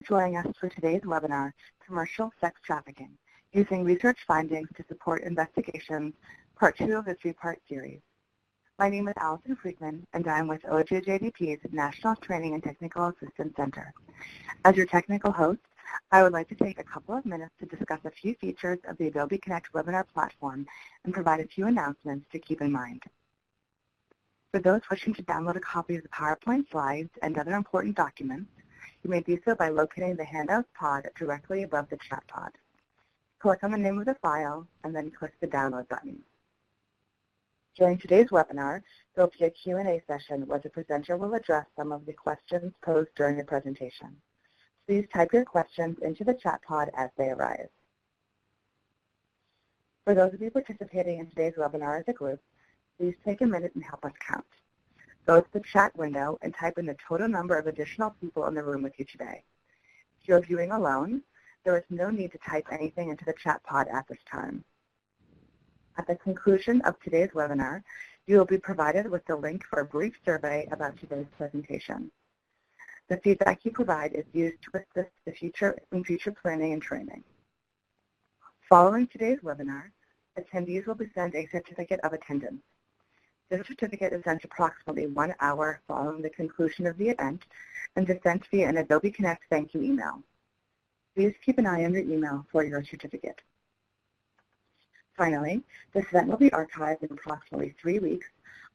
Joining us for today's webinar, Commercial Sex Trafficking, Using Research Findings to Support Investigations, Part 2 of the 3-part series. My name is Allison Friedman, and I'm with OJJDP's National Training and Technical Assistance Center. As your technical host, I would like to take a couple of minutes to discuss a few features of the Adobe Connect webinar platform and provide a few announcements to keep in mind. For those wishing to download a copy of the PowerPoint slides and other important documents, you may do so by locating the Handouts pod directly above the chat pod. Click on the name of the file and then click the download button. During today's webinar, there will be a Q&A session where the presenter will address some of the questions posed during the presentation. Please type your questions into the chat pod as they arise. For those of you participating in today's webinar as a group, please take a minute and help us count. Go to the chat window and type in the total number of additional people in the room with you today. If you're viewing alone, there is no need to type anything into the chat pod at this time. At the conclusion of today's webinar, you will be provided with the link for a brief survey about today's presentation. The feedback you provide is used to assist in future planning and training. Following today's webinar, attendees will be sent a certificate of attendance. This certificate is sent approximately 1 hour following the conclusion of the event and is sent via an Adobe Connect thank you email. Please keep an eye on your email for your certificate. Finally, this event will be archived in approximately 3 weeks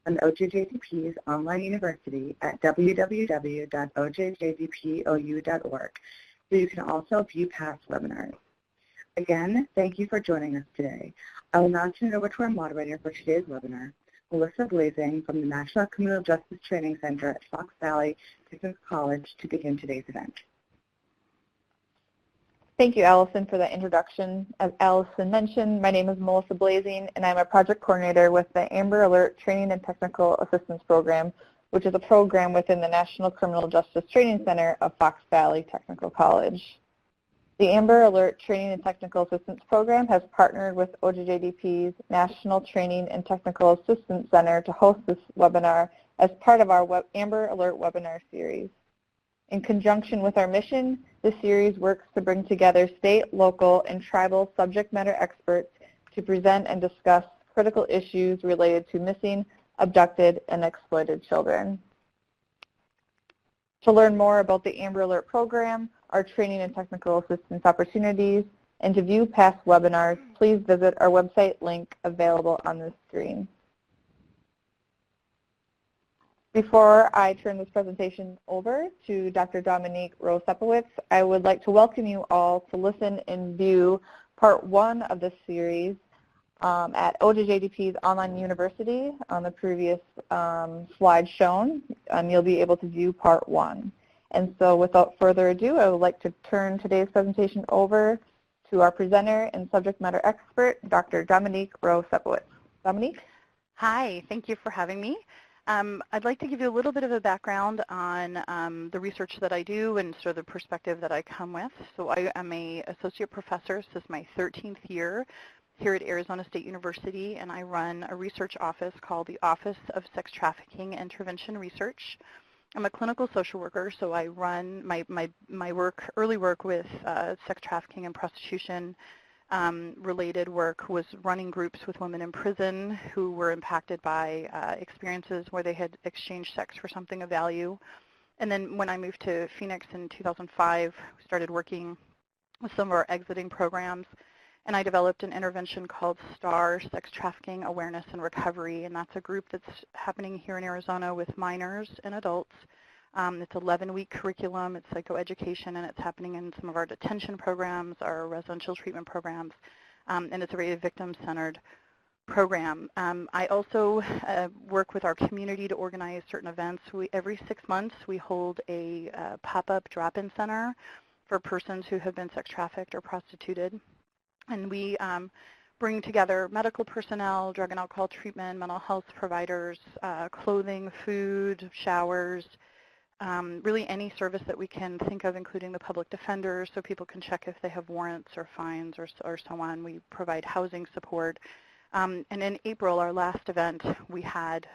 on OJJDP's online university at www.ojjdpou.org, where you can also view past webinars. Again, thank you for joining us today. I will now turn it over to our moderator for today's webinar, Melissa Blazing from the National Criminal Justice Training Center at Fox Valley Technical College to begin today's event. Thank you, Allison, for that introduction. As Allison mentioned, my name is Melissa Blazing, and I'm a project coordinator with the Amber Alert Training and Technical Assistance Program, which is a program within the National Criminal Justice Training Center of Fox Valley Technical College. The Amber Alert Training and Technical Assistance Program has partnered with OJJDP's National Training and Technical Assistance Center to host this webinar as part of our Amber Alert webinar series. In conjunction with our mission, this series works to bring together state, local, and tribal subject matter experts to present and discuss critical issues related to missing, abducted, and exploited children. To learn more about the Amber Alert program, our training and technical assistance opportunities, and to view past webinars, please visit our website link available on the screen. Before I turn this presentation over to Dr. Dominique Roe-Sepowitz, I would like to welcome you all to listen and view part 1 of this series at OJJDP's online university. On the previous slide shown, you'll be able to view part 1. And so without further ado, I would like to turn today's presentation over to our presenter and subject matter expert, Dr. Dominique Roe-Sepowitz. Dominique? Hi, thank you for having me. I'd like to give you a little bit of a background on the research that I do and sort of the perspective that I come with. So I am an associate professor. This is my 13th year here at Arizona State University, and I run a research office called the Office of Sex Trafficking Intervention Research. I'm a clinical social worker, so I run my early work with sex trafficking and prostitution related work was running groups with women in prison who were impacted by experiences where they had exchanged sex for something of value. And then when I moved to Phoenix in 2005, we started working with some of our exiting programs, and I developed an intervention called STAR, Sex Trafficking Awareness and Recovery, and that's a group that's happening here in Arizona with minors and adults. It's an 11-week curriculum, it's psychoeducation, and it's happening in some of our detention programs, our residential treatment programs, and it's a very victim-centered program. I also work with our community to organize certain events. Every 6 months we hold a pop-up drop-in center for persons who have been sex trafficked or prostituted. And we bring together medical personnel, drug and alcohol treatment, mental health providers, clothing, food, showers, really any service that we can think of, including the public defenders, so people can check if they have warrants or fines or so on. We provide housing support. And in April, our last event, we had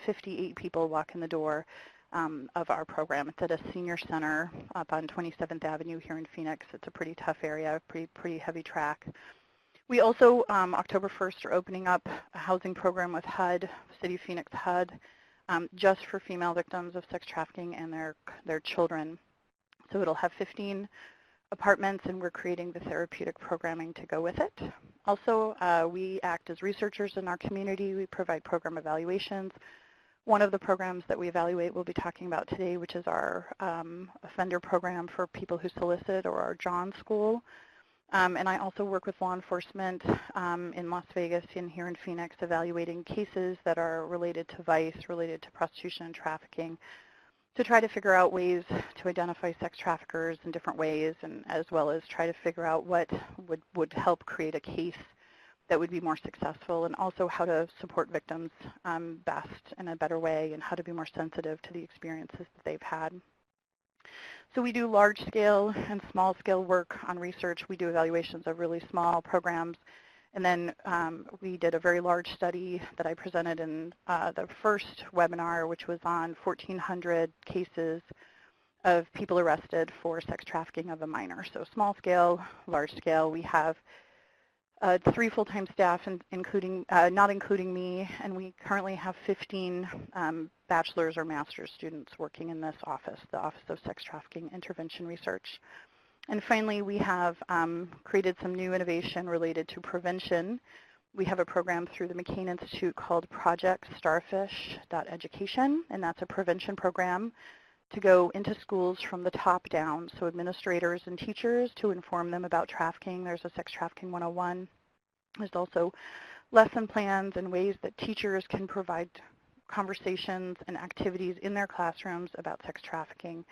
58 people walk in the door of our program. It's at a senior center up on 27th Avenue here in Phoenix. It's a pretty tough area, pretty heavy track. We also, October 1st, are opening up a housing program with HUD, City of Phoenix HUD, just for female victims of sex trafficking and their children. So it'll have 15 apartments, and we're creating the therapeutic programming to go with it. Also, we act as researchers in our community. We provide program evaluations. One of the programs that we evaluate we'll be talking about today, which is our offender program for people who solicit, or our John School. And I also work with law enforcement in Las Vegas and here in Phoenix, evaluating cases that are related to vice, related to prostitution and trafficking, to try to figure out ways to identify sex traffickers in different ways, and as well as try to figure out what would help create a case that would be more successful, and also how to support victims best in a better way, and how to be more sensitive to the experiences that they've had. So we do large-scale and small-scale work on research. We do evaluations of really small programs. And then we did a very large study that I presented in the first webinar, which was on 1,400 cases of people arrested for sex trafficking of a minor. So small scale, large scale. We have 3 full-time staff, including not including me, and we currently have 15 bachelor's or master's students working in this office, the Office of Sex Trafficking Intervention Research. And finally, we have created some new innovation related to prevention. We have a program through the McCain Institute called Project Starfish.education, and that's a prevention program to go into schools from the top down, so administrators and teachers, to inform them about trafficking. There's a Sex Trafficking 101. There's also lesson plans and ways that teachers can provide conversations and activities in their classrooms about sex trafficking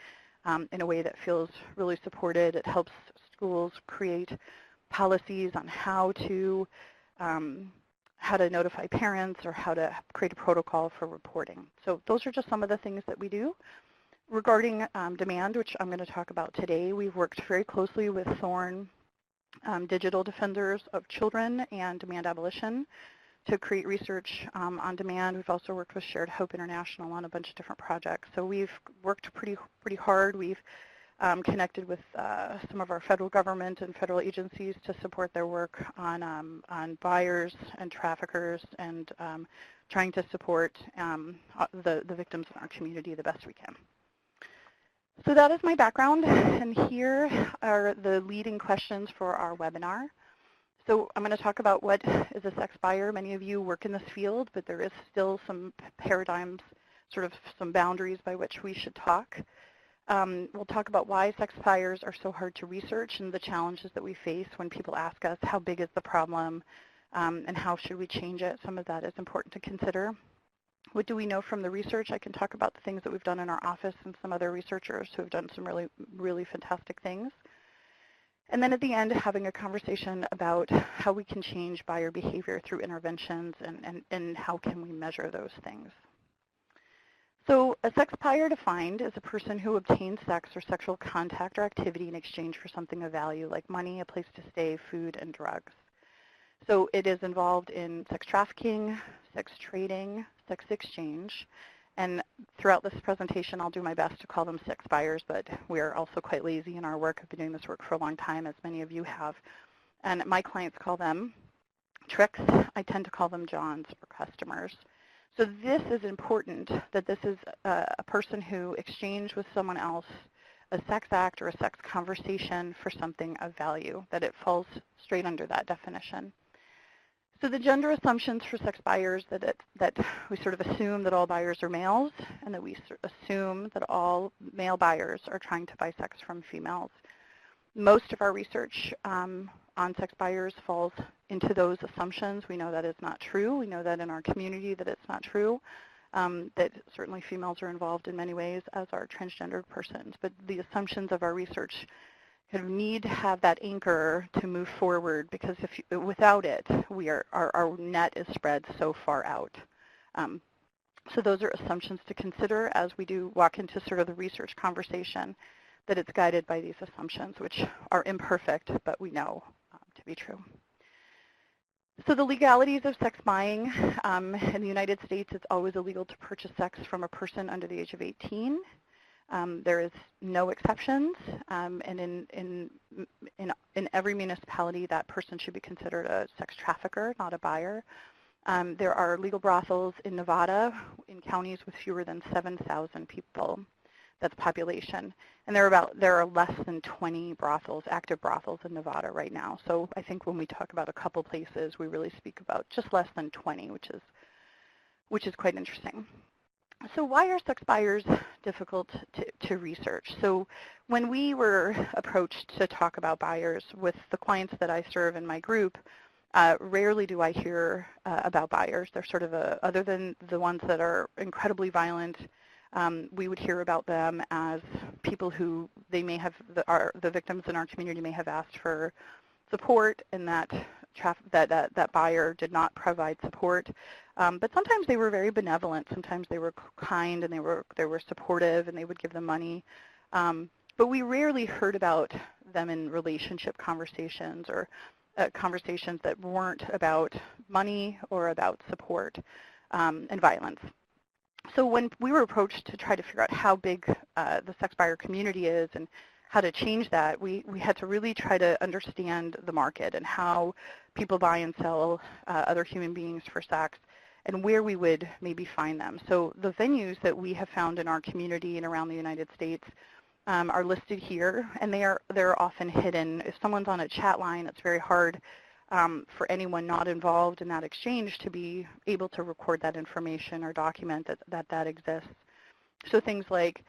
in a way that feels really supported. It helps schools create policies on how to notify parents, or how to create a protocol for reporting. So those are just some of the things that we do. Regarding demand, which I'm going to talk about today, we've worked very closely with Thorn Digital Defenders of Children and Demand Abolition to create research on demand. We've also worked with Shared Hope International on a bunch of different projects. So we've worked pretty hard. We've connected with some of our federal government and federal agencies to support their work on buyers and traffickers, and trying to support the victims in our community the best we can. So that is my background, and here are the leading questions for our webinar. So I'm going to talk about what is a sex buyer. Many of you work in this field, but there is still some paradigms, sort of some boundaries by which we should talk. We'll talk about why sex buyers are so hard to research, and the challenges that we face when people ask us how big is the problem, and how should we change it. Some of that is important to consider. What do we know from the research? I can talk about the things that we've done in our office and some other researchers who have done some really, really fantastic things. And then at the end, having a conversation about how we can change buyer behavior through interventions, and how can we measure those things. So a sex buyer defined as a person who obtains sex or sexual contact or activity in exchange for something of value, like money, a place to stay, food, and drugs. So it is involved in sex trafficking, sex trading, sex exchange, and throughout this presentation I'll do my best to call them sex buyers, but we're also quite lazy in our work. I've been doing this work for a long time, as many of you have, and my clients call them tricks. I tend to call them Johns or customers. So this is important, that this is a person who exchanged with someone else a sex act or a sex conversation for something of value, that it falls straight under that definition. So the gender assumptions for sex buyers, that we sort of assume that all buyers are males, and that we assume that all male buyers are trying to buy sex from females. Most of our research on sex buyers falls into those assumptions. We know that is not true. We know that in our community that it's not true, that certainly females are involved in many ways, as are transgendered persons. But the assumptions of our research kind of need to have that anchor to move forward, because without it, our net is spread so far out. So those are assumptions to consider as we do walk into sort of the research conversation, that it's guided by these assumptions, which are imperfect, but we know to be true. So the legalities of sex buying, in the United States, it's always illegal to purchase sex from a person under the age of 18. There is no exceptions, and in every municipality, that person should be considered a sex trafficker, not a buyer. There are legal brothels in Nevada in counties with fewer than 7,000 people. That's population. And there are less than 20 brothels, active brothels in Nevada right now. So I think when we talk about a couple places, we really speak about just less than 20, which is quite interesting. So why are sex buyers difficult to research? So when we were approached to talk about buyers with the clients that I serve in my group, rarely do I hear about buyers. They're sort of other than the ones that are incredibly violent, we would hear about them as people who they may have, the victims in our community may have asked for support, and that buyer did not provide support. But sometimes they were very benevolent. Sometimes they were kind, and they were supportive, and they would give them money. But we rarely heard about them in relationship conversations or conversations that weren't about money or about support and violence. So when we were approached to try to figure out how big the sex buyer community is and how to change that, we had to really try to understand the market and how people buy and sell other human beings for sex and where we would maybe find them. So the venues that we have found in our community and around the United States are listed here, and they're often hidden. If someone's on a chat line, it's very hard for anyone not involved in that exchange to be able to record that information or document that exists. So things like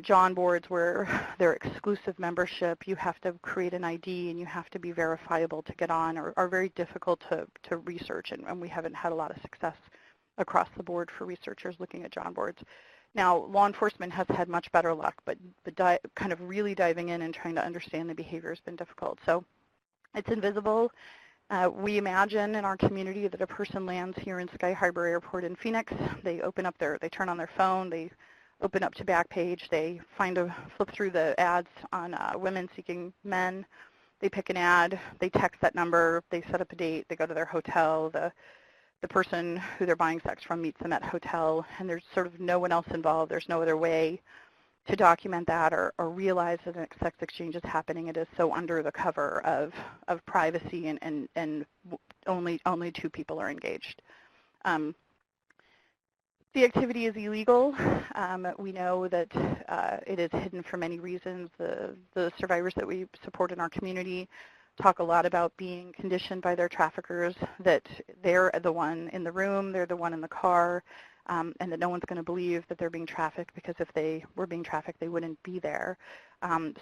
John boards where they're exclusive membership, you have to create an ID and you have to be verifiable to get on, are very difficult to research, and we haven't had a lot of success across the board for researchers looking at John boards. Now, law enforcement has had much better luck, but kind of really diving in and trying to understand the behavior has been difficult. So it's invisible. We imagine in our community that a person lands here in Sky Harbor Airport in Phoenix. They turn on their phone, they open up to Backpage, they flip through the ads on women seeking men. They pick an ad, they text that number, they set up a date, they go to their hotel. The person who they're buying sex from meets them at hotel, and there's sort of no one else involved. There's no other way to document that or realize that a sex exchange is happening. It is so under the cover of privacy, and only two people are engaged. The activity is illegal. We know that it is hidden for many reasons. The survivors that we support in our community talk a lot about being conditioned by their traffickers, that they're the one in the room, they're the one in the car, and that no one's going to believe that they're being trafficked, because if they were being trafficked, they wouldn't be there.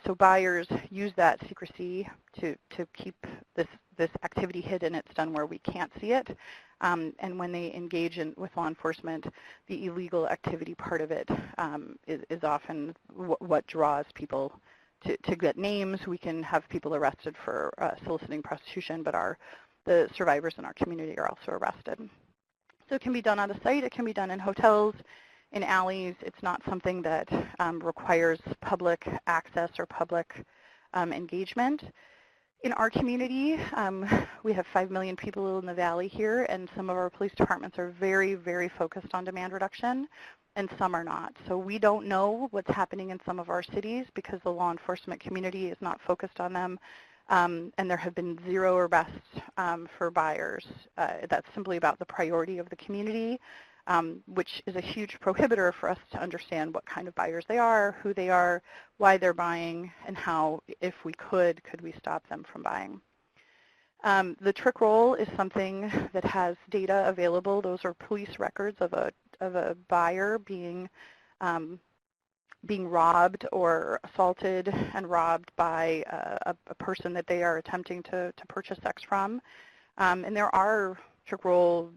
So buyers use that secrecy to keep this activity hidden. It's done where we can't see it. And when they engage with law enforcement, the illegal activity part of it is often what draws people to get names. We can have people arrested for soliciting prostitution, but the survivors in our community are also arrested. So it can be done on a site, it can be done in hotels, in alleys. It's not something that requires public access or public engagement. In our community, we have 5 million people in the valley here, and some of our police departments are very, very focused on demand reduction, and some are not. So we don't know what's happening in some of our cities because the law enforcement community is not focused on them, and there have been 0 arrests for buyers. That's simply about the priority of the community, which is a huge prohibitor for us to understand what kind of buyers they are, who they are, why they're buying, and how, if we could we stop them from buying. The trick roll is something that has data available. Those are police records of a buyer being robbed or assaulted and robbed by a person that they are attempting to purchase sex from. And there are trick roll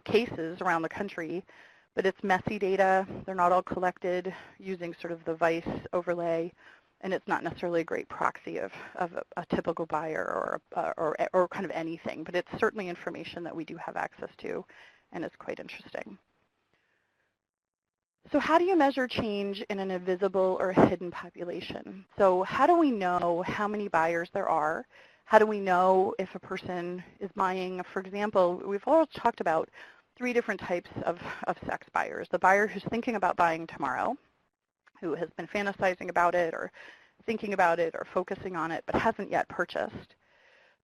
cases around the country, but it's messy data. They're not all collected using sort of the Vice overlay, and it's not necessarily a great proxy of a typical buyer or kind of anything, but it's certainly information that we do have access to, and it's quite interesting. So how do you measure change in an invisible or hidden population? So how do we know how many buyers there are? How do we know if a person is buying? For example, we've all talked about 3 different types of sex buyers. The buyer who's thinking about buying tomorrow, who has been fantasizing about it or thinking about it or focusing on it but hasn't yet purchased.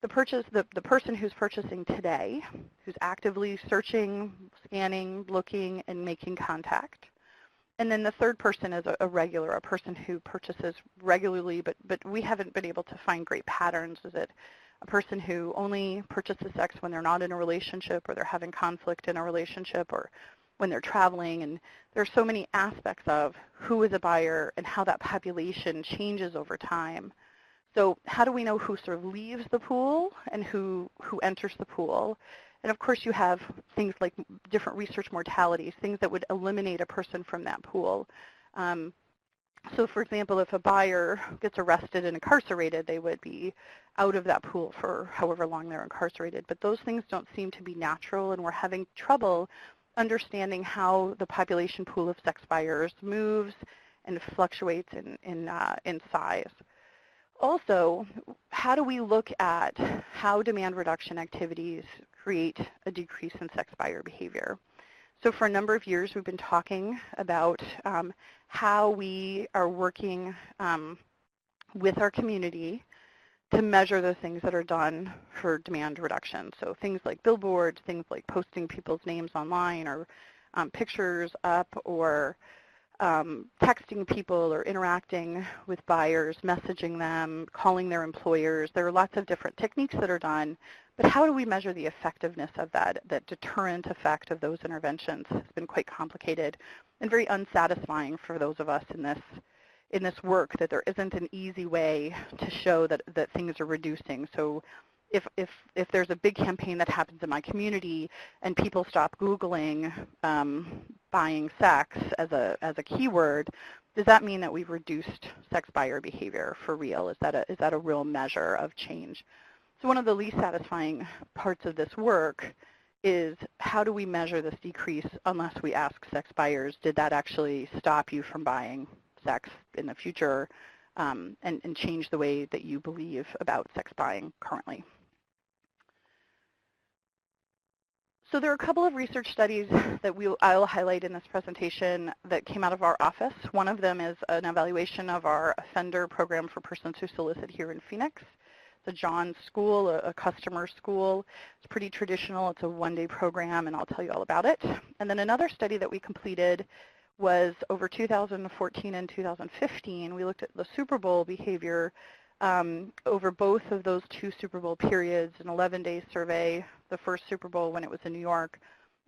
The person who's purchasing today, who's actively searching, scanning, looking, and making contact. And then the third person is a person who purchases regularly, but we haven't been able to find great patterns. Is it a person who only purchases sex when they're not in a relationship, or they're having conflict in a relationship, or when they're traveling? And there's so many aspects of who is a buyer and how that population changes over time. So how do we know who sort of leaves the pool and who enters the pool? And of course you have things like different research mortalities, things that would eliminate a person from that pool. So for example, if a buyer gets arrested and incarcerated, they would be out of that pool for however long they're incarcerated. But those things don't seem to be natural, and we're having trouble understanding how the population pool of sex buyers moves and fluctuates in size. Also, how do we look at how demand reduction activities create a decrease in sex buyer behavior? So for a number of years, we've been talking about how we are working with our community to measure the things that are done for demand reduction. So things like billboards, things like posting people's names online, or pictures up, or texting people or interacting with buyers, messaging them, calling their employers. There are lots of different techniques that are done, but how do we measure the effectiveness of that deterrent effect of those interventions? Has been quite complicated and very unsatisfying for those of us in this work, that there isn't an easy way to show that things are reducing. So if there's a big campaign that happens in my community and people stop Googling buying sex as a keyword, does that mean that we've reduced sex buyer behavior for real? Is that a real measure of change? So one of the least satisfying parts of this work is, how do we measure this decrease unless we ask sex buyers, did that actually stop you from buying sex in the future, and change the way that you believe about sex buying currently? So there are a couple of research studies that I'll highlight in this presentation that came out of our office. One of them is an evaluation of our offender program for persons who solicit here in Phoenix. It's a John school, a customer school. It's pretty traditional. It's a one-day program, and I'll tell you all about it. And then another study that we completed was over 2014 and 2015. We looked at the Super Bowl behavior over both of those 2 Super Bowl periods, an 11-day survey, the first Super Bowl when it was in New York,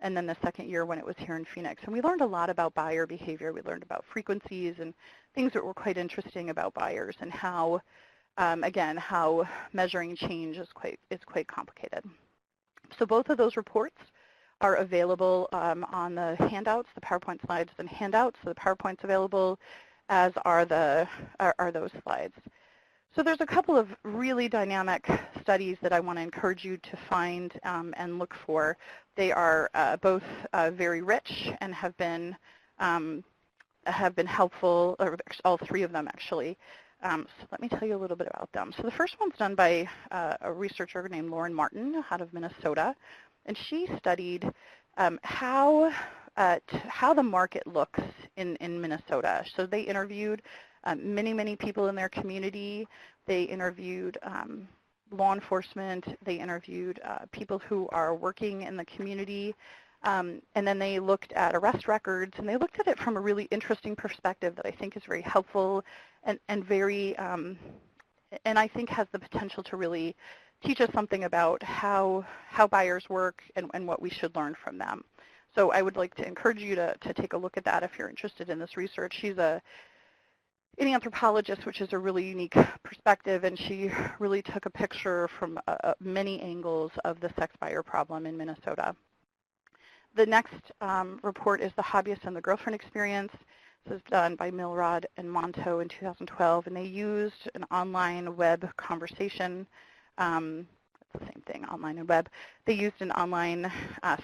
and then the second year when it was here in Phoenix. And we learned a lot about buyer behavior. We learned about frequencies and things that were quite interesting about buyers, and how, again, how measuring change is quite complicated. So both of those reports are available on the handouts, the PowerPoint slides and handouts. So the PowerPoint's available, as are those slides. So there's a couple of really dynamic studies that I want to encourage you to find and look for. They are both very rich and have been helpful, or all 3 of them actually. So let me tell you a little bit about them. So the first one's done by a researcher named Lauren Martin out of Minnesota, and she studied how the market looks in Minnesota. So they interviewed many people in their community. They interviewed law enforcement. They interviewed people who are working in the community. And then they looked at arrest records, and they looked at it from a really interesting perspective that I think is very helpful and very, and I think has the potential to really teach us something about how buyers work and what we should learn from them. So I would like to encourage you to take a look at that if you're interested in this research. She's an anthropologist, which is a really unique perspective, and she really took a picture from many angles of the sex buyer problem in Minnesota. The next report is the hobbyist and the girlfriend experience. This was done by Milrod and Monto in 2012, and they used an online web conversation. It's the same thing, online and web. They used an online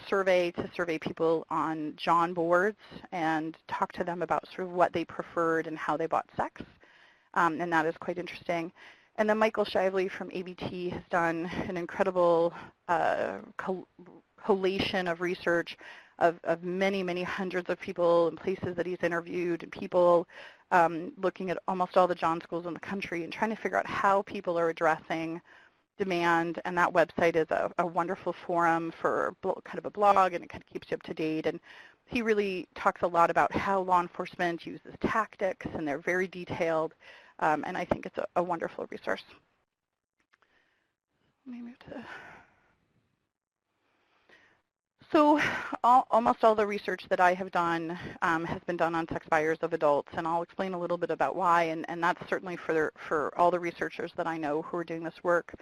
survey to survey people on John boards and talk to them about sort of what they preferred and how they bought sex, and that is quite interesting. And then Michael Shively from ABT has done an incredible collation of research of many, many hundreds of people and places that he's interviewed, and people looking at almost all the John schools in the country and trying to figure out how people are addressing demand. And that website is a wonderful forum for kind of a blog, and it kind of keeps you up to date. And he really talks a lot about how law enforcement uses tactics, and they're very detailed. And I think it's a wonderful resource. Let me move to... So almost all the research that I have done has been done on sex buyers of adults, and I'll explain a little bit about why, and that's certainly for all the researchers that I know who are doing this work.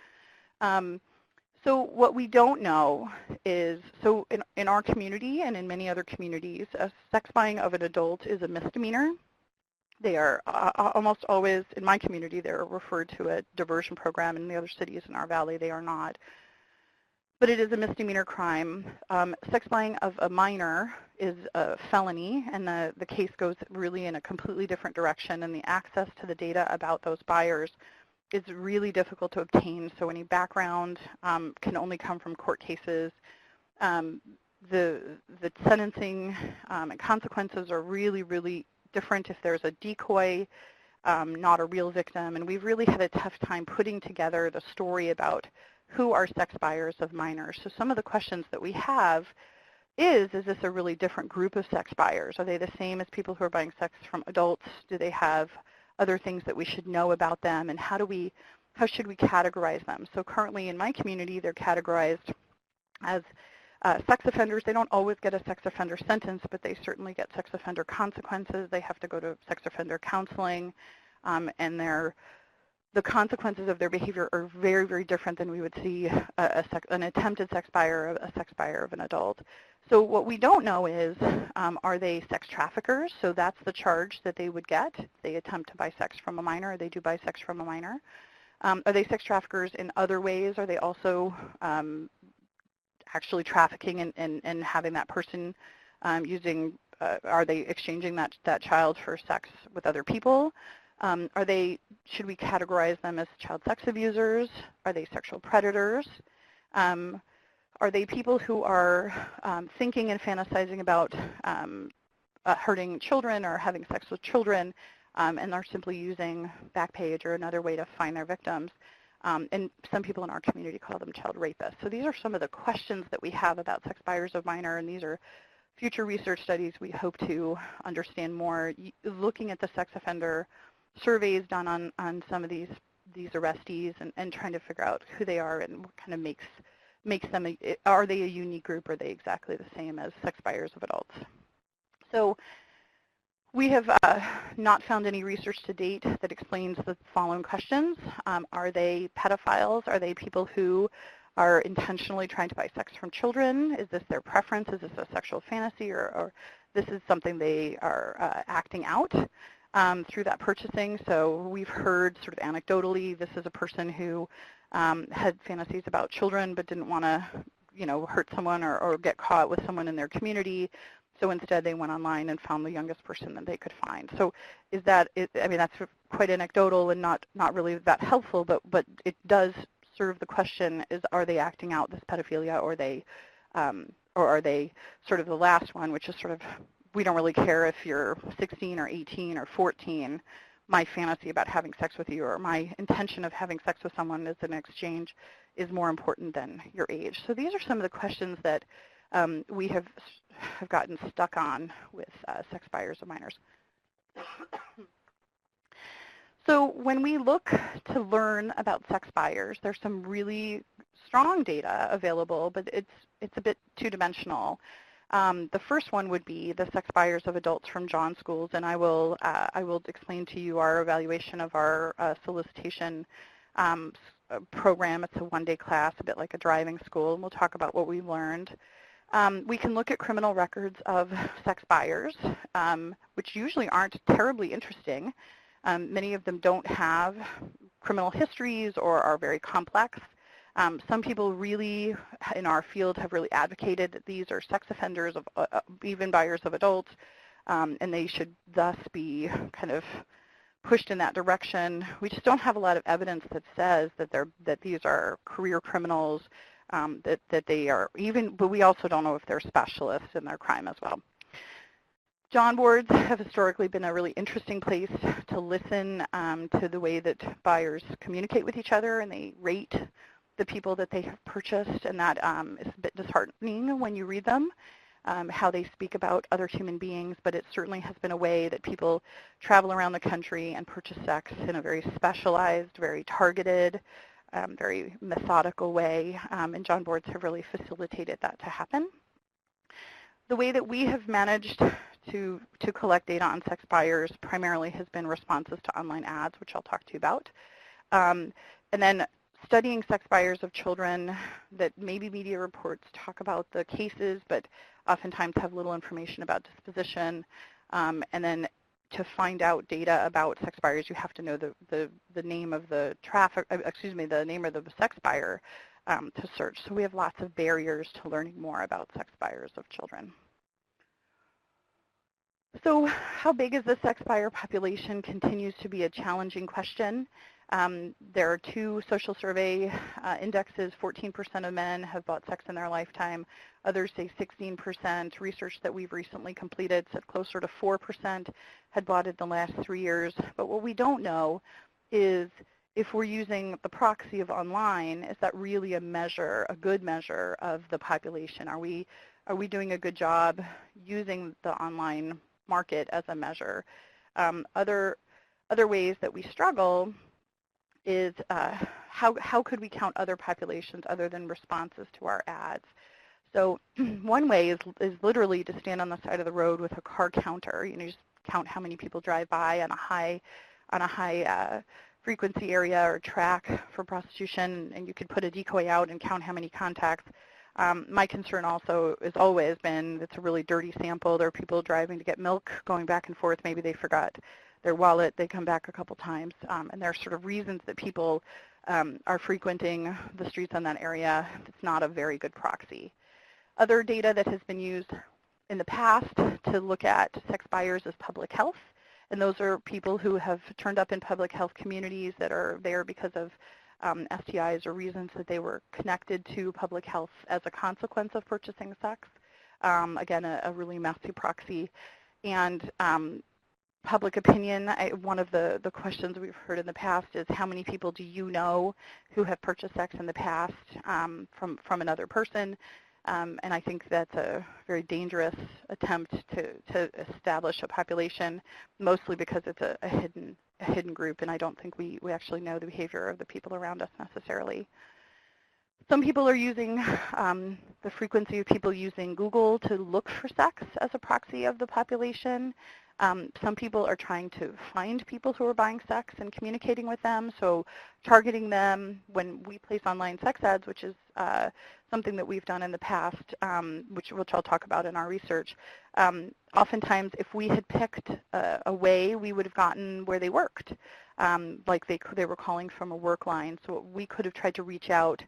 So what we don't know is, so in our community and in many other communities, sex buying of an adult is a misdemeanor. They are almost always, in my community, they're referred to a diversion program. In the other cities in our valley, they are not. But it is a misdemeanor crime. Sex buying of a minor is a felony, and the case goes really in a completely different direction, and the access to the data about those buyers is really difficult to obtain. So any background can only come from court cases. The sentencing and consequences are really, really different if there's a decoy, not a real victim. And we've really had a tough time putting together the story about who are sex buyers of minors. So some of the questions that we have is this a really different group of sex buyers? Are they the same as people who are buying sex from adults? Do they have other things that we should know about them? And how should we categorize them? So currently in my community, they're categorized as sex offenders. They don't always get a sex offender sentence, but they certainly get sex offender consequences. They have to go to sex offender counseling, and the consequences of their behavior are very, very different than we would see an attempted sex buyer, a sex buyer of an adult. So what we don't know is, are they sex traffickers? So that's the charge that they would get. They attempt to buy sex from a minor, or they do buy sex from a minor. Are they sex traffickers in other ways? Are they also actually trafficking and having that person are they exchanging that child for sex with other people? Should we categorize them as child sex abusers? Are they sexual predators? Are they people who are thinking and fantasizing about hurting children or having sex with children, and are simply using Backpage or another way to find their victims? And some people in our community call them child rapists. So these are some of the questions that we have about sex buyers of minor, and these are future research studies we hope to understand more, looking at the sex offender surveys done on some of these arrestees, and trying to figure out who they are and what kind of makes them, are they a unique group, or are they exactly the same as sex buyers of adults? So we have not found any research to date that explains the following questions. Are they pedophiles? Are they people who are intentionally trying to buy sex from children? Is this their preference? Is this a sexual fantasy, or this is something they are acting out through that purchasing? So we've heard sort of anecdotally, this is a person who had fantasies about children but didn't want to, hurt someone or get caught with someone in their community. So instead they went online and found the youngest person that they could find. So that's quite anecdotal and not really that helpful, but it does serve the question, are they acting out this pedophilia, or are they sort of the last one, which is sort of, we don't really care if you're 16 or 18 or 14. My fantasy about having sex with you, or my intention of having sex with someone as an exchange, is more important than your age. So these are some of the questions that we have gotten stuck on with sex buyers of minors. So when we look to learn about sex buyers, there's some really strong data available, but it's a bit two-dimensional. The first one would be the sex buyers of adults from John schools, and I will explain to you our evaluation of our solicitation program. It's a one-day class, a bit like a driving school, and we'll talk about what we learned. We can look at criminal records of sex buyers, which usually aren't terribly interesting. Many of them don't have criminal histories or are very complex. Some people really, in our field, have really advocated that these are sex offenders, even buyers of adults, and they should thus be kind of pushed in that direction. We just don't have a lot of evidence that says that these are career criminals, that they are even, but we also don't know if they're specialists in their crime as well. John boards have historically been a really interesting place to listen to the way that buyers communicate with each other, and they rate the people that they have purchased, and that is a bit disheartening when you read them, how they speak about other human beings, but it certainly has been a way that people travel around the country and purchase sex in a very specialized, very targeted, very methodical way, and John boards have really facilitated that to happen. The way that we have managed to collect data on sex buyers primarily has been responses to online ads, which I'll talk to you about. And then studying sex buyers of children, that maybe media reports talk about the cases, but oftentimes have little information about disposition. And then to find out data about sex buyers, you have to know the name of the the name of the sex buyer to search. So we have lots of barriers to learning more about sex buyers of children. So how big is the sex buyer population continues to be a challenging question. There are two social survey indexes. 14% of men have bought sex in their lifetime. Others say 16%. Research that we've recently completed said closer to 4% had bought it in the last 3 years. But what we don't know is if we're using the proxy of online, is that really a measure, a good measure of the population? Are we doing a good job using the online market as a measure? Other ways that we struggle is how could we count other populations other than responses to our ads? So one way is literally to stand on the side of the road with a car counter. You just count how many people drive by on a high frequency area or track for prostitution, and you could put a decoy out and count how many contacts. My concern also has always been it's a really dirty sample. There are people driving to get milk, going back and forth. Maybe they forgot their wallet. They come back a couple times. And there are sort of reasons that people are frequenting the streets in that area. It's not a very good proxy. Other data that has been used in the past to look at sex buyers is public health. And those are people who have turned up in public health communities that are there because of STIs or reasons that they were connected to public health as a consequence of purchasing sex. Again, a really messy proxy. And public opinion, one of the questions we've heard in the past is how many people do you know who have purchased sex in the past from another person? And I think that's a very dangerous attempt to establish a population, mostly because it's a hidden group, and I don't think we actually know the behavior of the people around us necessarily. Some people are using the frequency of people using Google to look for sex as a proxy of the population. Some people are trying to find people who are buying sex and communicating with them, so targeting them when we place online sex ads, which is something that we've done in the past, which I'll talk about in our research. Oftentimes, if we had picked a way, we would have gotten where they worked, like they were calling from a work line, so we could have tried to reach out.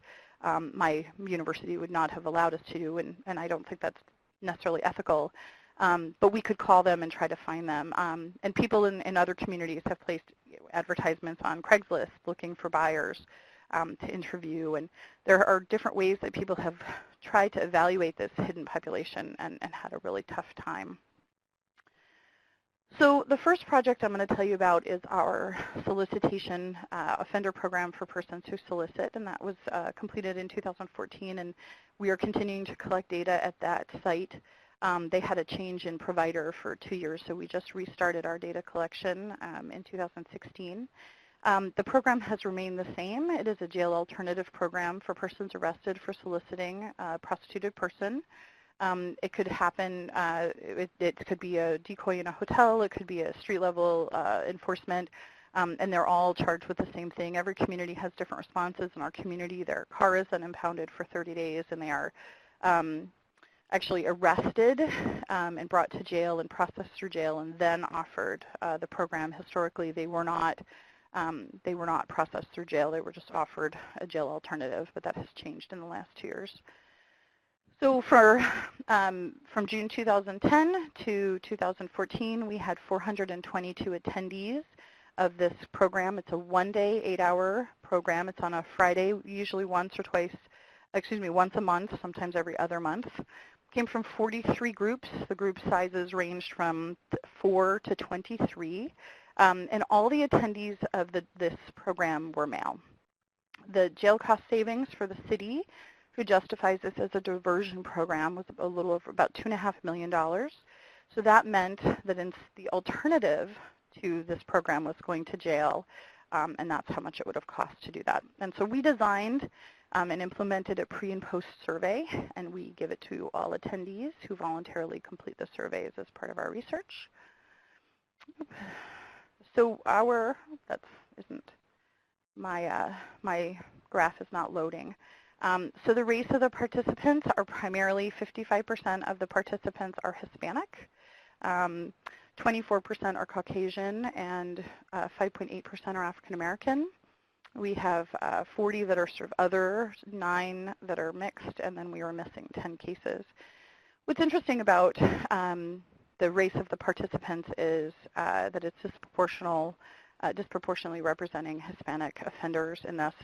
My university would not have allowed us to, and I don't think that's necessarily ethical. But we could call them and try to find them. And people in other communities have placed advertisements on Craigslist looking for buyers to interview. And there are different ways that people have tried to evaluate this hidden population and had a really tough time. So the first project I'm going to tell you about is our solicitation offender program for persons who solicit, and that was completed in 2014, and we are continuing to collect data at that site. They had a change in provider for 2 years, so we just restarted our data collection in 2016. The program has remained the same. It is a jail alternative program for persons arrested for soliciting a prostituted person. It could happen, it could be a decoy in a hotel, it could be a street-level enforcement, and they're all charged with the same thing. Every community has different responses. In our community, their car is unimpounded for 30 days, and they are actually arrested and brought to jail and processed through jail and then offered the program. Historically, they were not processed through jail. They were just offered a jail alternative, but that has changed in the last 2 years. So from June 2010 to 2014, we had 422 attendees of this program. It's a one-day, 8-hour program. It's on a Friday, usually once a month, sometimes every other month. Came from 43 groups. The group sizes ranged from 4 to 23. And all the attendees of this program were male. The jail cost savings for the city, who justifies this as a diversion program, was a little over about $2.5 million. So that meant that the alternative to this program was going to jail, and that's how much it would have cost to do that. And so we designed and implemented a pre and post survey, and we give it to all attendees who voluntarily complete the surveys as part of our research. So my graph is not loading. So the race of the participants are primarily 55% of the participants are Hispanic, 24% are Caucasian, and 5.8% are African American. We have 40 that are sort of other, 9 that are mixed, and then we are missing 10 cases. What's interesting about the race of the participants is that it's disproportionately representing Hispanic offenders, and thus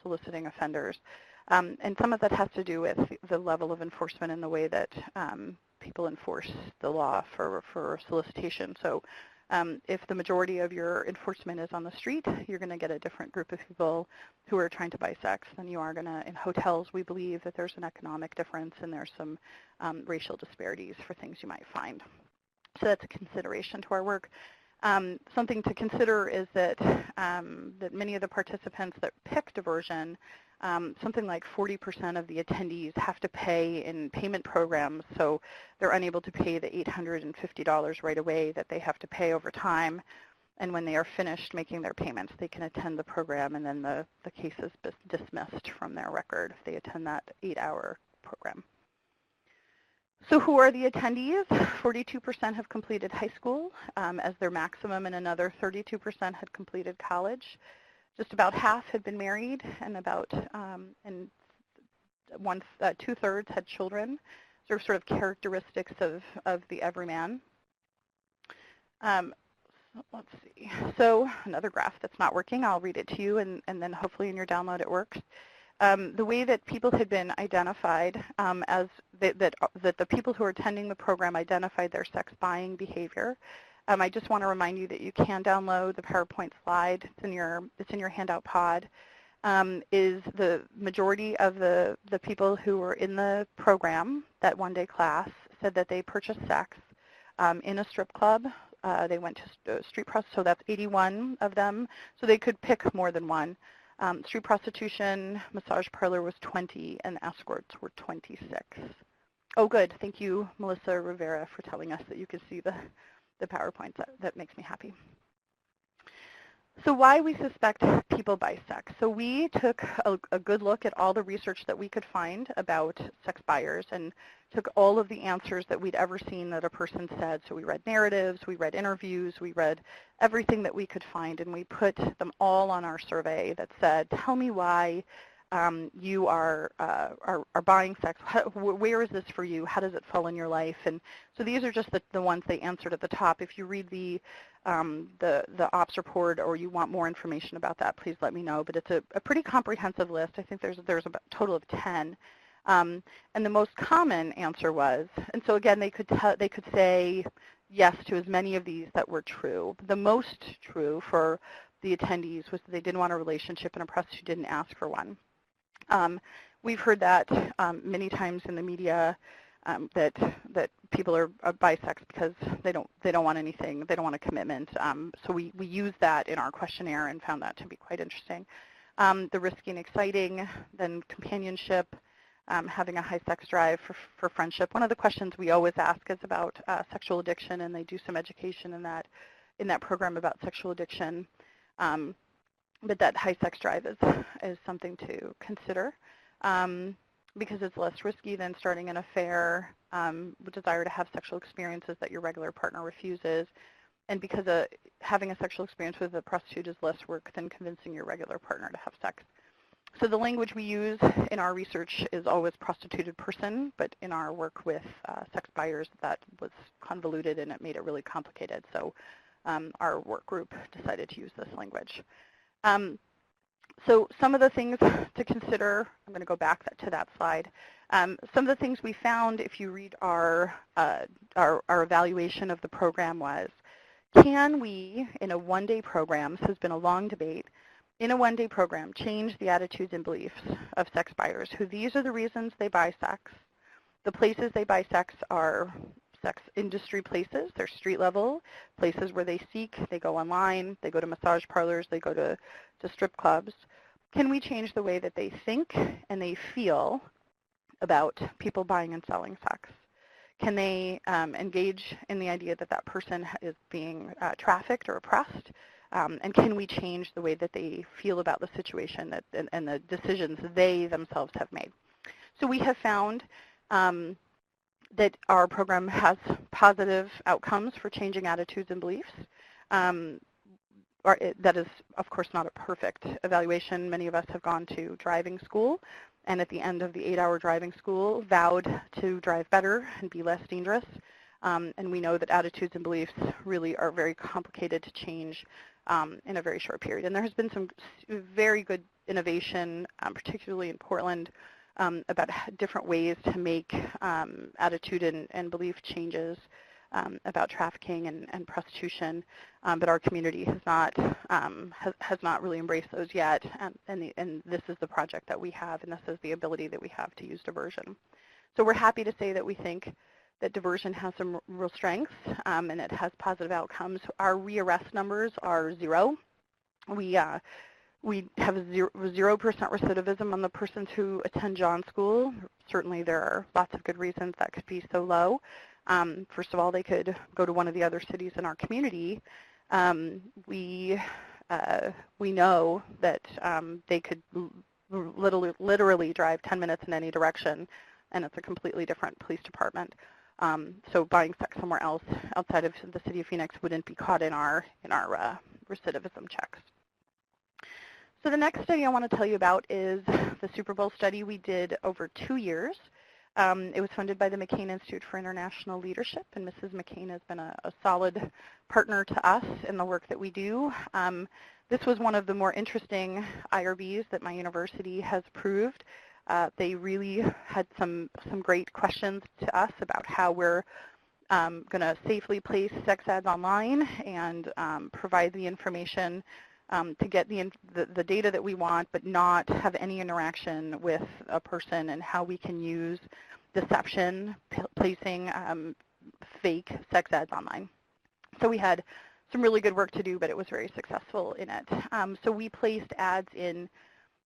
soliciting offenders. And some of that has to do with the level of enforcement and the way that people enforce the law for solicitation. So if the majority of your enforcement is on the street, you're going to get a different group of people who are trying to buy sex than you are going to in hotels. We believe that there's an economic difference and there's some racial disparities for things you might find. So that's a consideration to our work. Something to consider is that many of the participants that pick diversion, something like 40% of the attendees have to pay in payment programs, so they're unable to pay the $850 right away that they have to pay over time. And when they are finished making their payments, they can attend the program, and then the case is dismissed from their record if they attend that 8-hour program. So who are the attendees? 42% have completed high school as their maximum, and another 32% had completed college. Just about half had been married, and about two-thirds had children. They're sort of characteristics of the everyman. Let's see. So another graph that's not working, I'll read it to you, and then hopefully in your download it works. The way that people had been identified as that the people who are attending the program identified their sex buying behavior. I just want to remind you that you can download the PowerPoint slide. It's in your handout pod. Is the majority of the people who were in the program, that one-day class, said that they purchased sex in a strip club. They went to street prostitution, so that's 81 of them. So they could pick more than one. Street prostitution, massage parlor was 20, and escorts were 26. Oh, good. Thank you, Melissa Rivera, for telling us that you could see the PowerPoints. That makes me happy. So why we suspect people buy sex. So we took a good look at all the research that we could find about sex buyers and took all of the answers that we'd ever seen that a person said. So we read narratives, we read interviews, we read everything that we could find, and we put them all on our survey that said, tell me why you are buying sex. Where is this for you? How does it fall in your life? And so these are just the ones they answered at the top. If you read the ops report or you want more information about that, please let me know. But it's a pretty comprehensive list. I think there's a total of 10. And the most common answer was, and so again, they could say yes to as many of these that were true. The most true for the attendees was that they didn't want a relationship and a prostitute didn't ask for one. We've heard that many times in the media, that people are bisex because they don't want anything, they don't want a commitment. So we use that in our questionnaire and found that to be quite interesting. The risky and exciting, then companionship, having a high sex drive for friendship. One of the questions we always ask is about sexual addiction, and they do some education in that program about sexual addiction. But that high sex drive is something to consider because it's less risky than starting an affair, desire to have sexual experiences that your regular partner refuses, and because having a sexual experience with a prostitute is less work than convincing your regular partner to have sex. So the language we use in our research is always prostituted person, but in our work with sex buyers, that was convoluted and it made it really complicated. So our work group decided to use this language. So some of the things to consider, I'm going to go back to that slide. Some of the things we found, if you read our evaluation of the program, was, can we, in a one-day program, this has been a long debate, in a one-day program, change the attitudes and beliefs of sex buyers, who these are the reasons they buy sex. The places they buy sex are sex industry places. They're street level, places where they seek, they go online, they go to massage parlors, they go to strip clubs. Can we change the way that they think and they feel about people buying and selling sex? Can they engage in the idea that that person is being trafficked or oppressed? And can we change the way that they feel about the situation and the decisions they themselves have made? So we have found that our program has positive outcomes for changing attitudes and beliefs. That is, of course, not a perfect evaluation. Many of us have gone to driving school, and at the end of the 8-hour driving school, vowed to drive better and be less dangerous. And we know that attitudes and beliefs really are very complicated to change in a very short period. And there has been some very good innovation, particularly in Portland, about different ways to make attitude and belief changes about trafficking and prostitution, but our community has not really embraced those yet. And this is the project that we have, and this is the ability that we have to use diversion. So we're happy to say that we think that diversion has some real strengths, and it has positive outcomes. Our re-arrest numbers are 0. We have 0% recidivism on the persons who attend John School. Certainly there are lots of good reasons that could be so low. First of all, they could go to one of the other cities in our community. We know that they could literally drive 10 minutes in any direction, and it's a completely different police department. So buying sex somewhere else outside of the city of Phoenix wouldn't be caught in our recidivism checks. So the next study I want to tell you about is the Super Bowl study we did over 2 years. It was funded by the McCain Institute for International Leadership, and Mrs. McCain has been a solid partner to us in the work that we do. This was one of the more interesting IRBs that my university has approved. They really had some great questions to us about how we're going to safely place sex ads online and provide the information to get the data that we want, but not have any interaction with a person, and how we can use deception, placing fake sex ads online. So we had some really good work to do, but it was very successful in it. So we placed ads in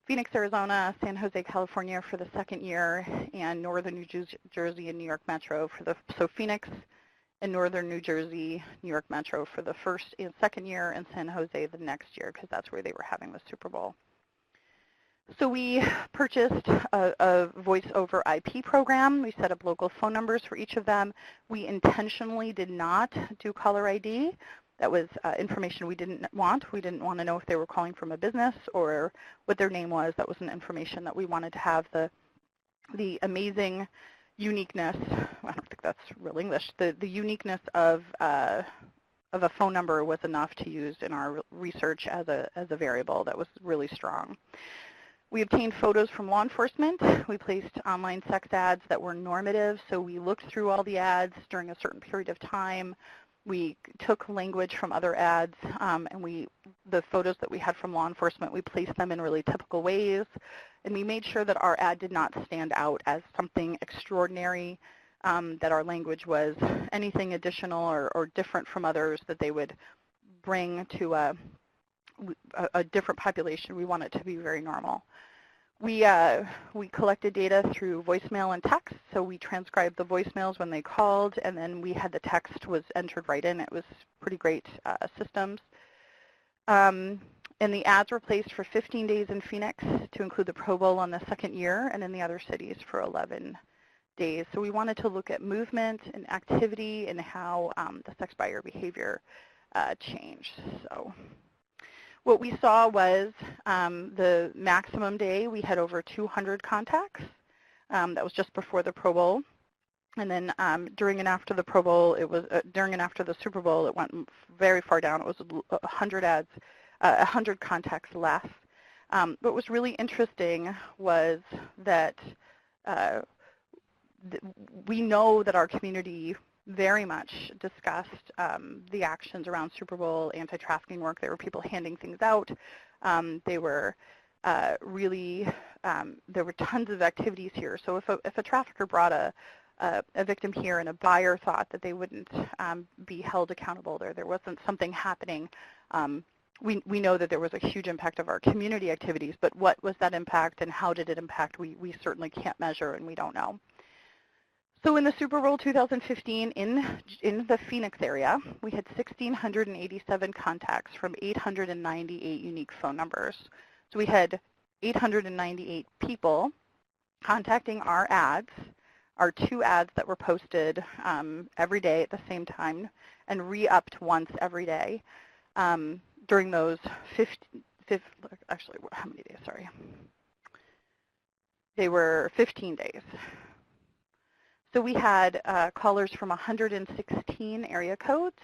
Phoenix, Arizona, San Jose, California for the 2nd year, and Northern New Jersey and New York Metro so Phoenix and Northern New Jersey, New York Metro for the 1st and 2nd year, and San Jose the next year, because that's where they were having the Super Bowl. So we purchased a voice over IP program. We set up local phone numbers for each of them. We intentionally did not do caller ID. That was information we didn't want. We didn't want to know if they were calling from a business or what their name was. That wasn't information that we wanted to have. The amazing uniqueness, I don't think that's real English, the uniqueness of a phone number was enough to use in our research as a variable that was really strong. We obtained photos from law enforcement. We placed online sex ads that were normative, so we looked through all the ads during a certain period of time. We took language from other ads, and the photos that we had from law enforcement, we placed them in really typical ways, and we made sure that our ad did not stand out as something extraordinary, that our language was anything additional or different from others that they would bring to a different population. We want it to be very normal. We collected data through voicemail and text, so we transcribed the voicemails when they called, and then we had the text was entered right in. It was pretty great systems. And the ads were placed for 15 days in Phoenix to include the Pro Bowl on the 2nd year, and in the other cities for 11 days. So we wanted to look at movement and activity and how the sex buyer behavior changed. So what we saw was the maximum day we had over 200 contacts. That was just before the Pro Bowl. And then during and after the Pro Bowl, it was during and after the Super Bowl, it went very far down. It was 100 ads, 100 contacts less. What was really interesting was that we know that our community very much discussed the actions around Super Bowl anti-trafficking work. There were people handing things out. They were really, there were tons of activities here. So if a trafficker brought a victim here and a buyer thought that they wouldn't be held accountable, there wasn't something happening, we know that there was a huge impact of our community activities, but what was that impact and how did it impact, we certainly can't measure and we don't know. So in the Super Bowl 2015 in the Phoenix area, we had 1,687 contacts from 898 unique phone numbers. So we had 898 people contacting our ads, our 2 ads that were posted every day at the same time and re-upped once every day during those actually, how many days, sorry. They were 15 days. So we had callers from 116 area codes,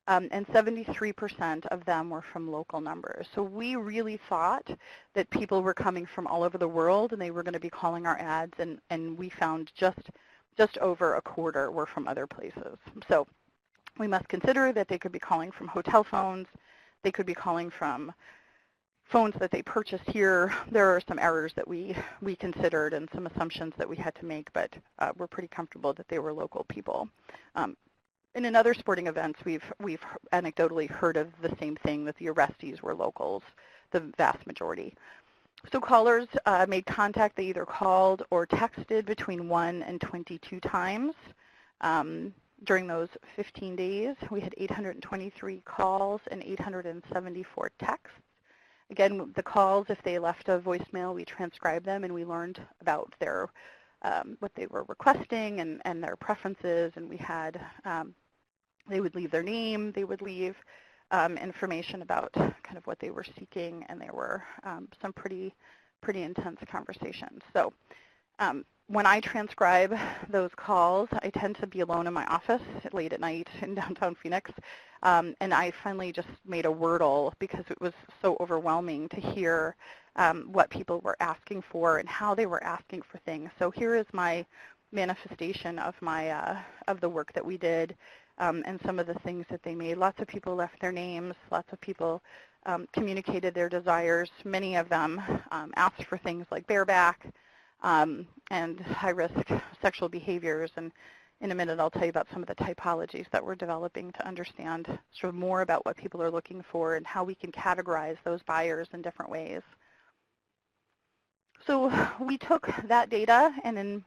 and 73% of them were from local numbers. So we really thought that people were coming from all over the world and they were going to be calling our ads, and we found just over a quarter were from other places. So we must consider that they could be calling from hotel phones, they could be calling from phones that they purchased here. There are some errors that we considered and some assumptions that we had to make, but we're pretty comfortable that they were local people. In other sporting events, we've anecdotally heard of the same thing, that the arrestees were locals, the vast majority. So callers made contact. They either called or texted between 1 and 22 times. During those 15 days, we had 823 calls and 874 texts. Again, the calls, if they left a voicemail, we transcribed them and we learned about their what they were requesting and their preferences, and we had, they would leave their name, they would leave information about kind of what they were seeking, and there were some pretty intense conversations. So when I transcribe those calls, I tend to be alone in my office late at night in downtown Phoenix, and I finally just made a Wordle because it was so overwhelming to hear what people were asking for and how they were asking for things. So here is my manifestation of of the work that we did and some of the things that they made. Lots of people left their names. Lots of people communicated their desires. Many of them asked for things like bareback and high-risk sexual behaviors. And in a minute, I'll tell you about some of the typologies that we're developing to understand sort of more about what people are looking for and how we can categorize those buyers in different ways. So we took that data and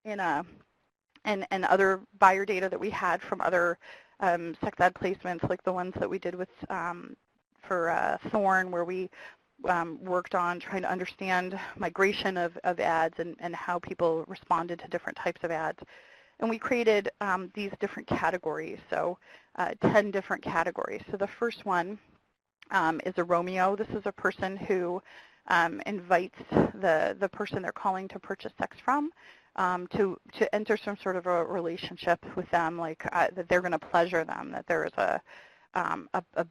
and other buyer data that we had from other sex ed placements, like the ones that we did with for Thorn, where we worked on trying to understand migration of ads and how people responded to different types of ads. And we created these different categories, so 10 different categories. So the first one is a Romeo. This is a person who invites the person they're calling to purchase sex from to enter some sort of a relationship with them, like that they're going to pleasure them, that there is a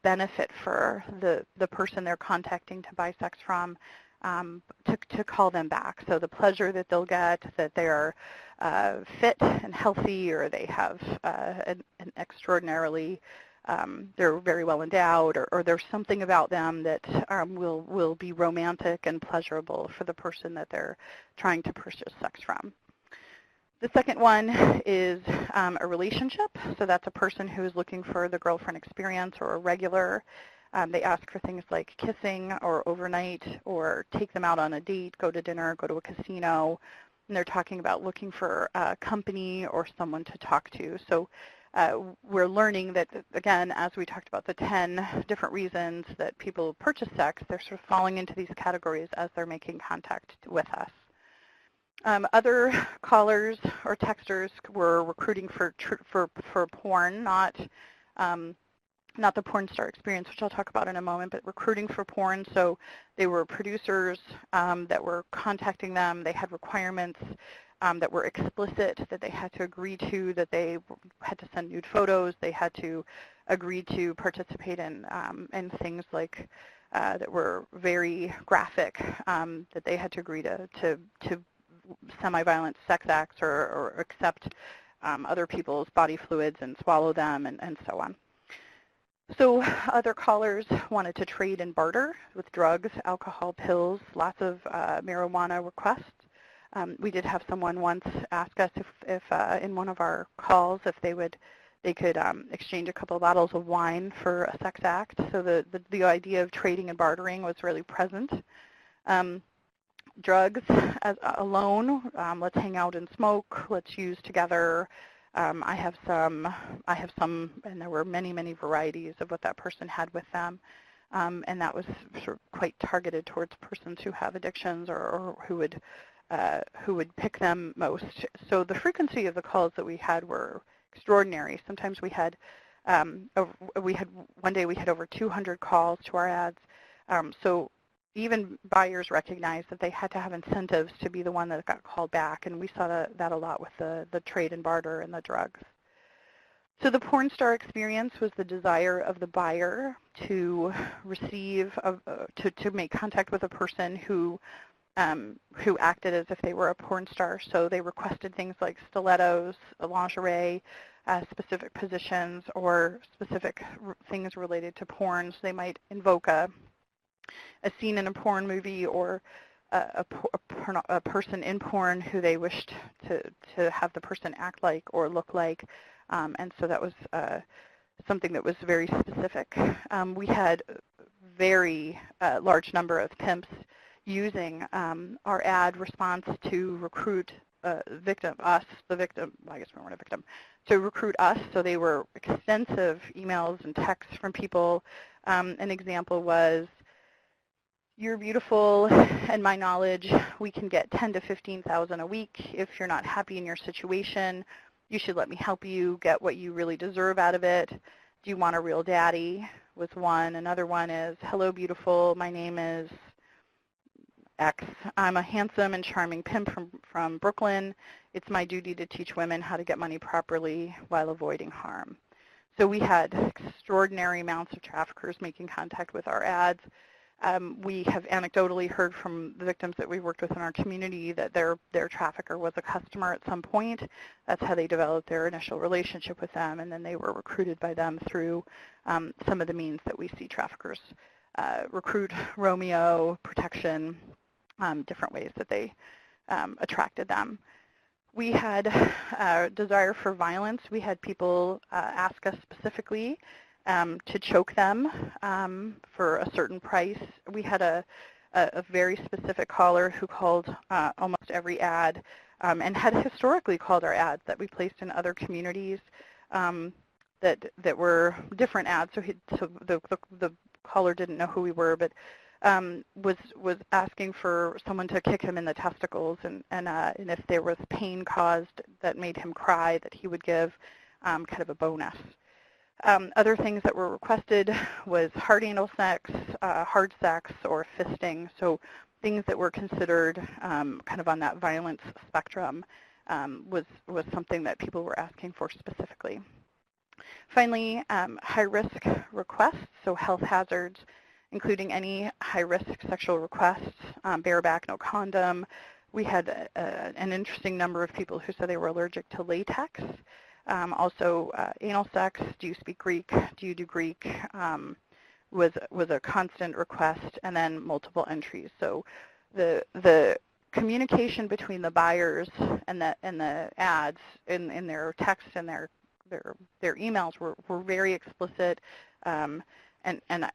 benefit for the person they're contacting to buy sex from, to call them back. So the pleasure that they'll get, that they're fit and healthy, or they have an extraordinarily, they're very well endowed, or there's something about them that will be romantic and pleasurable for the person that they're trying to purchase sex from. The second one is a relationship. So that's a person who is looking for the girlfriend experience or a regular. They ask for things like kissing or overnight, or take them out on a date, go to dinner, go to a casino. And they're talking about looking for company or someone to talk to. So we're learning that, again, as we talked about the 10 different reasons that people purchase sex, they're sort of falling into these categories as they're making contact with us. Other callers or texters were recruiting for porn, not the porn star experience, which I'll talk about in a moment, but recruiting for porn. So they were producers that were contacting them. They had requirements. that were explicit, that they had to agree to, that they had to send nude photos, they had to agree to participate in things like that were very graphic, that they had to agree to semi-violent sex acts or accept other people's body fluids and swallow them and so on. So other callers wanted to trade and barter with drugs, alcohol, pills, lots of marijuana requests. We did have someone once ask us if in one of our calls if they could exchange a couple of bottles of wine for a sex act. So the idea of trading and bartering was really present. Drugs as alone, let's hang out and smoke, let's use together. I have some, and there were many, many varieties of what that person had with them. And that was sort of quite targeted towards persons who have addictions or who would pick them most. So the frequency of the calls that we had were extraordinary. Sometimes we had one day we had over 200 calls to our ads. So even buyers recognized that they had to have incentives to be the one that got called back, and we saw that a lot with the trade and barter and the drugs. So the porn star experience was the desire of the buyer to receive, to make contact with a person who acted as if they were a porn star. So they requested things like stilettos, lingerie, specific positions, or specific things related to porn. So they might invoke a scene in a porn movie or a person in porn who they wished to have the person act like or look like. And so that was something that was very specific. We had a very large number of pimps using our ad response to recruit the victim, I guess we weren't a victim, to recruit us. So they were extensive emails and texts from people. An example was, "You're beautiful, and my knowledge, we can get 10 to 15,000 a week. If you're not happy in your situation, you should let me help you get what you really deserve out of it. Do you want a real daddy?" was one. Another one is, "Hello, beautiful. My name is X. I'm a handsome and charming pimp from Brooklyn. It's my duty to teach women how to get money properly while avoiding harm." So we had extraordinary amounts of traffickers making contact with our ads. We have anecdotally heard from the victims that we worked with in our community that their trafficker was a customer at some point. That's how they developed their initial relationship with them, and then they were recruited by them through some of the means that we see traffickers recruit: Romeo, protection, different ways that they attracted them. We had a desire for violence. We had people ask us specifically to choke them for a certain price. We had a very specific caller who called almost every ad and had historically called our ads that we placed in other communities that were different ads. So the caller didn't know who we were, but was asking for someone to kick him in the testicles, and if there was pain caused that made him cry, that he would give kind of a bonus. Other things that were requested was hard anal sex, hard sex, or fisting. So things that were considered kind of on that violence spectrum was something that people were asking for specifically. Finally, high-risk requests, so health hazards, including any high-risk sexual requests, bareback, no condom. We had an interesting number of people who said they were allergic to latex. Also, anal sex, do you speak Greek, do you do Greek, was a constant request, and then multiple entries. So the communication between the buyers and the ads in their text and their emails were very explicit, and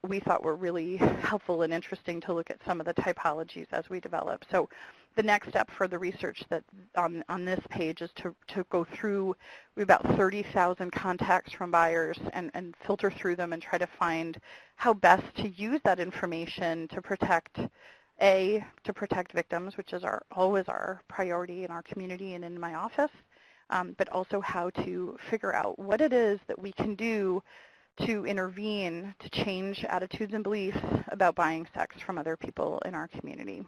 we thought were really helpful and interesting to look at some of the typologies as we develop. So the next step for the research that on this page is to go through about 30,000 contacts from buyers and filter through them and try to find how best to use that information to protect victims, which is always our priority in our community and in my office, but also how to figure out what it is that we can do to intervene to change attitudes and beliefs about buying sex from other people in our community.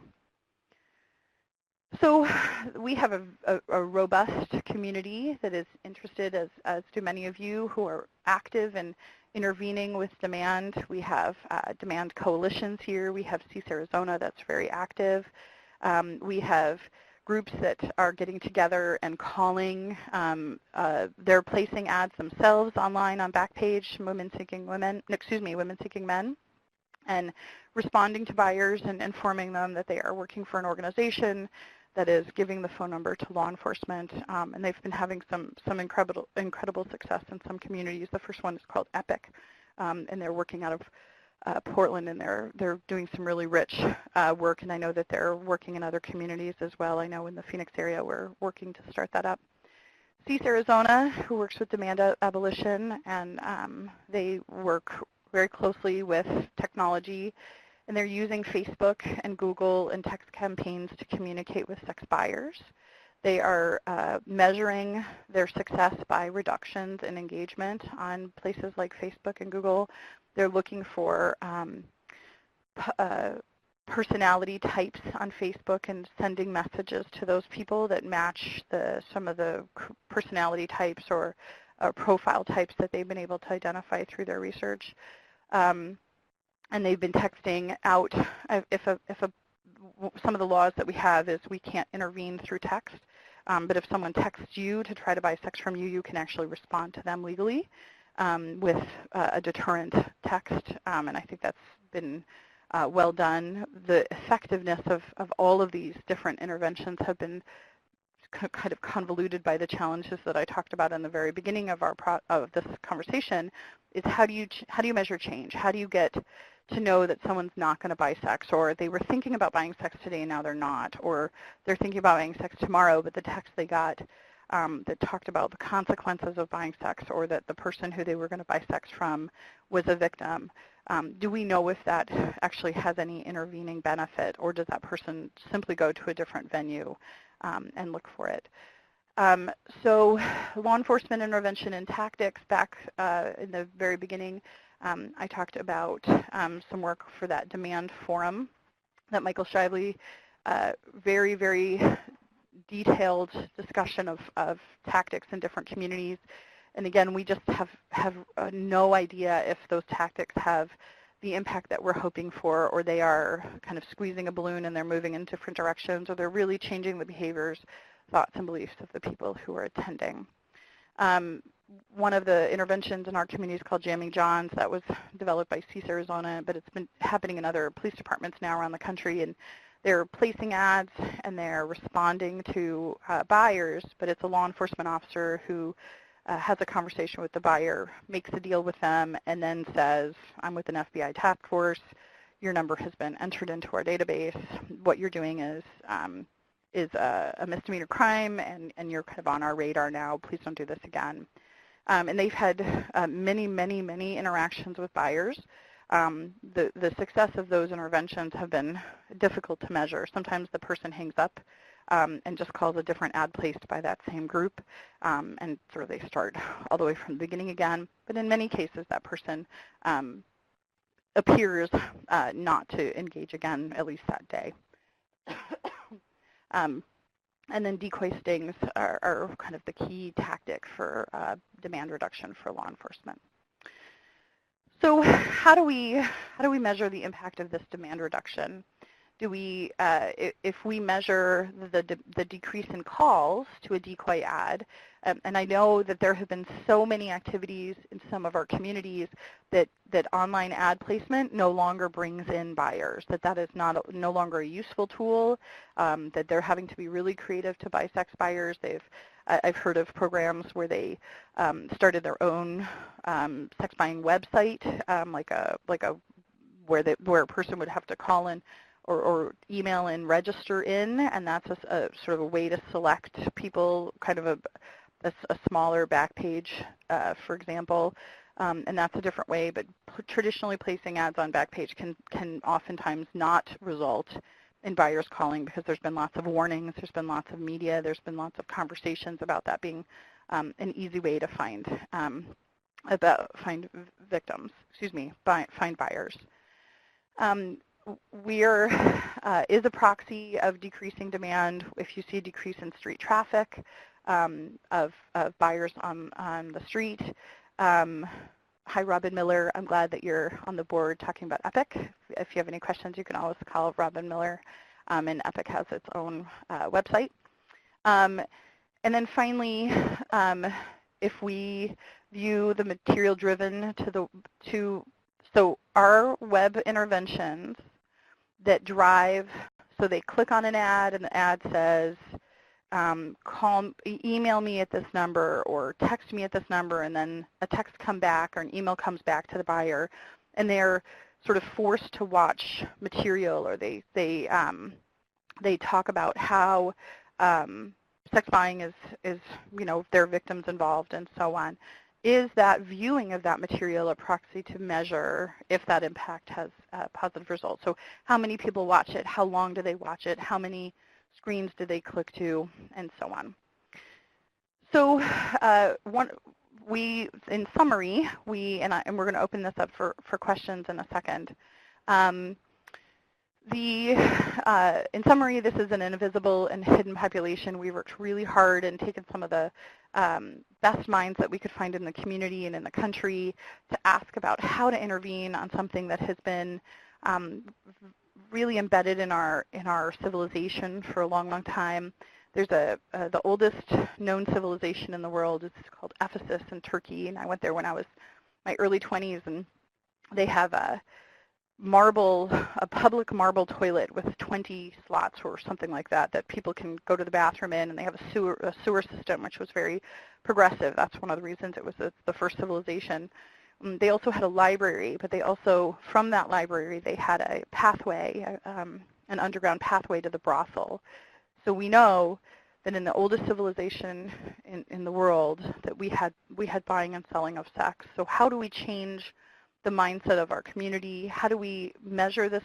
So we have a robust community that is interested, as do many of you, who are active in intervening with demand. We have demand coalitions here. We have CEAS Arizona that's very active. We have groups that are getting together and calling. They're placing ads themselves online on Backpage, women seeking men, and responding to buyers and informing them that they are working for an organization that is giving the phone number to law enforcement. And they've been having some incredible success in some communities. The first one is called EPIC, and they're working out of Portland, and they're doing some really rich work, and I know that they're working in other communities as well. I know in the Phoenix area we're working to start that up. CEAS Arizona, who works with demand abolition, and they work very closely with technology, and they're using Facebook and Google and text campaigns to communicate with sex buyers. They are measuring their success by reductions in engagement on places like Facebook and Google. They're looking for personality types on Facebook and sending messages to those people that match some of the personality types or profile types that they've been able to identify through their research. And they've been texting out. Some of the laws that we have is we can't intervene through text, but if someone texts you to try to buy sex from you, you can actually respond to them legally with a deterrent text, and I think that's been well done. The effectiveness of all of these different interventions have been kind of convoluted by the challenges that I talked about in the very beginning of this conversation. Is how do you measure change? How do you get to know that someone's not going to buy sex, or they were thinking about buying sex today and now they're not, or they're thinking about buying sex tomorrow, but the text they got that talked about the consequences of buying sex, or that the person who they were going to buy sex from was a victim. Do we know if that actually has any intervening benefit, or does that person simply go to a different venue and look for it? So law enforcement intervention and tactics, back in the very beginning, I talked about some work for that demand forum that Michael Shively, very, very detailed discussion of tactics in different communities. And again, we just have no idea if those tactics have the impact that we're hoping for, or they are kind of squeezing a balloon and they're moving in different directions, or they're really changing the behaviors, thoughts, and beliefs of the people who are attending. One of the interventions in our community is called Jamming Johns. That was developed by CEAS Arizona, but it's been happening in other police departments now around the country, and they're placing ads and they're responding to buyers, but it's a law enforcement officer who has a conversation with the buyer, makes a deal with them, and then says, I'm with an FBI task force, your number has been entered into our database, what you're doing is a misdemeanor crime, and you're kind of on our radar now, please don't do this again. And they've had many, many, many interactions with buyers. The success of those interventions have been difficult to measure. Sometimes the person hangs up and just calls a different ad placed by that same group, and sort of they start all the way from the beginning again. But in many cases, that person appears not to engage again, at least that day. And then decoy stings are kind of the key tactic for demand reduction for law enforcement. So how do we measure the impact of this demand reduction? Do we, if we measure the decrease in calls to a decoy ad, and I know that there have been so many activities in some of our communities that online ad placement no longer brings in buyers, that is no longer a useful tool, that they're having to be really creative to buy sex buyers. I've heard of programs where they started their own sex buying website, where a person would have to call in or email and register in, and that's a sort of a way to select people, kind of a smaller back page, for example, and that's a different way. But traditionally placing ads on Backpage can oftentimes not result in buyers calling, because there's been lots of warnings, there's been lots of media, there's been lots of conversations about that being an easy way to find victims, find buyers. is a proxy of decreasing demand. If you see a decrease in street traffic of buyers on the street. Hi, Robin Miller. I'm glad that you're on the board talking about Epic. If you have any questions, you can always call Robin Miller, and Epic has its own website. And then finally, if we view the material-driven so our web interventions that drive, so they click on an ad and the ad says, email me at this number or text me at this number, and then a text comes back or an email comes back to the buyer, and they're sort of forced to watch material, or they talk about how sex buying is their victims involved and so on. Is that viewing of that material a proxy to measure if that impact has positive results? So how many people watch it? How long do they watch it? How many screens do they click to? And so on. So in summary, and we're going to open this up for questions in a second. In summary, this is an invisible and hidden population. We worked really hard and taken some of the best minds that we could find in the community and in the country to ask about how to intervene on something that has been really embedded in our civilization for a long, long time. There's the oldest known civilization in the world. It's called Ephesus in Turkey, and I went there when I was my early 20s, and they have a public marble toilet with 20 slots or something like that people can go to the bathroom in, and they have a sewer system, which was very progressive. That's one of the reasons it was the first civilization. They also had a library, but they also, from that library, they had a pathway, an underground pathway to the brothel. So we know that in the oldest civilization in the world that we had buying and selling of sex. So how do we change the mindset of our community? How do we measure this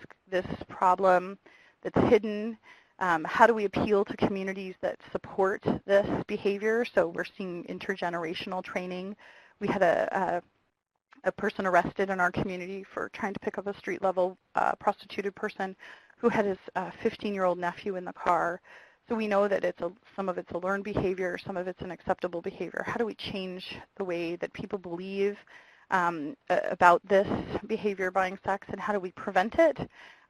problem that's hidden? How do we appeal to communities that support this behavior? So we're seeing intergenerational training. We had a person arrested in our community for trying to pick up a street-level prostituted person who had his 15-year-old nephew in the car. So we know that some of it's a learned behavior, some of it's an acceptable behavior. How do we change the way that people believe about this behavior, buying sex, and how do we prevent it?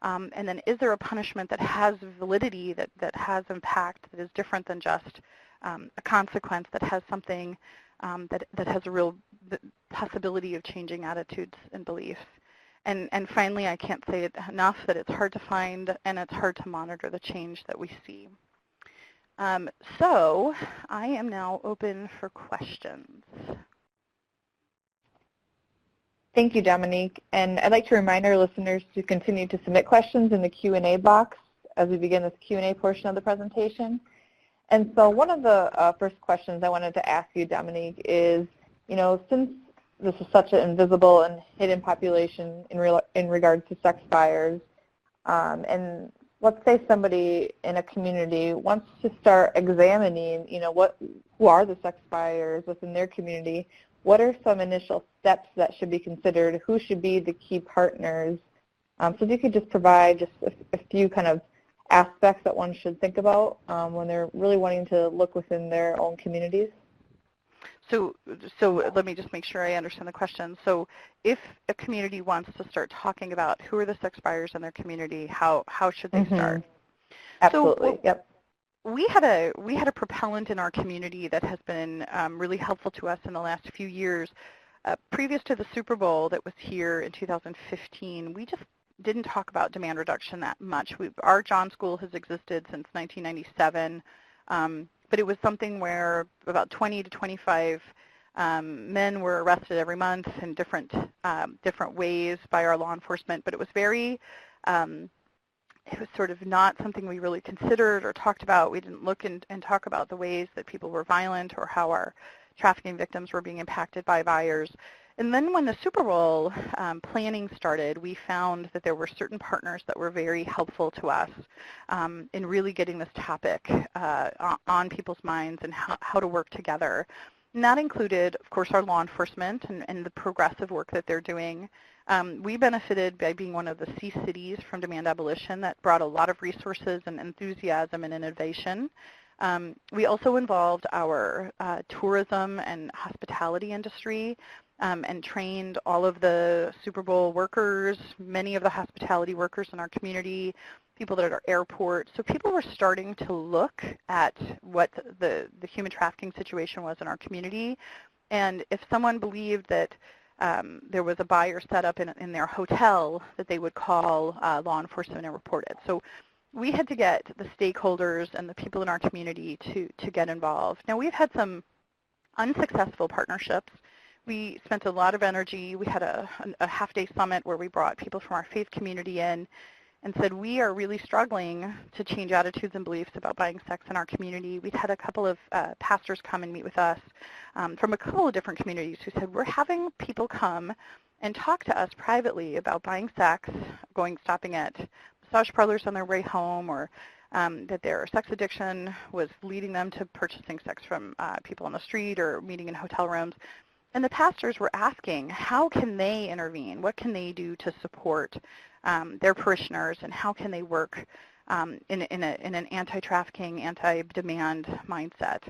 And then is there a punishment that has validity, that has impact, that is different than just a consequence, that has something that has a real possibility of changing attitudes and beliefs? And finally, I can't say it enough that it's hard to find and it's hard to monitor the change that we see. So I am now open for questions. Thank you, Dominique. And I'd like to remind our listeners to continue to submit questions in the Q&A box as we begin this Q&A portion of the presentation. And so one of the first questions I wanted to ask you, Dominique, is, since this is such an invisible and hidden population in regard to sex buyers, and let's say somebody in a community wants to start examining, who are the sex buyers within their community, what are some initial steps that should be considered? Who should be the key partners? So if you could just provide just a few kind of aspects that one should think about when they're really wanting to look within their own communities. So let me just make sure I understand the question. So if a community wants to start talking about who are the sex buyers in their community, how should they start? Absolutely, so, yep. We had a propellant in our community that has been really helpful to us in the last few years. Previous to the Super Bowl that was here in 2015, we just didn't talk about demand reduction that much. Our John School has existed since 1997, but it was something where about 20 to 25 men were arrested every month in different ways by our law enforcement, but it was very it was sort of not something we really considered or talked about. We didn't look and talk about the ways that people were violent or how our trafficking victims were being impacted by buyers. And then when the Super Bowl planning started, we found that there were certain partners that were very helpful to us in really getting this topic on people's minds and how to work together. And that included, of course, our law enforcement and the progressive work that they're doing. We benefited by being one of the C cities from demand abolition that brought a lot of resources and enthusiasm and innovation. We also involved our tourism and hospitality industry and trained all of the Super Bowl workers, many of the hospitality workers in our community, people that are at our airport. So people were starting to look at what the human trafficking situation was in our community. And if someone believed that there was a buyer set up in their hotel, that they would call law enforcement and report it. So we had to get the stakeholders and the people in our community to get involved. Now, we've had some unsuccessful partnerships. We spent a lot of energy. We had a half-day summit where we brought people from our faith community in and said, we are really struggling to change attitudes and beliefs about buying sex in our community. We'd had a couple of pastors come and meet with us from a couple of different communities who said, we're having people come and talk to us privately about buying sex, stopping at massage parlors on their way home, or that their sex addiction was leading them to purchasing sex from people on the street or meeting in hotel rooms. And the pastors were asking, how can they intervene? What can they do to support their parishioners, and how can they work in an anti-trafficking, anti-demand mindset?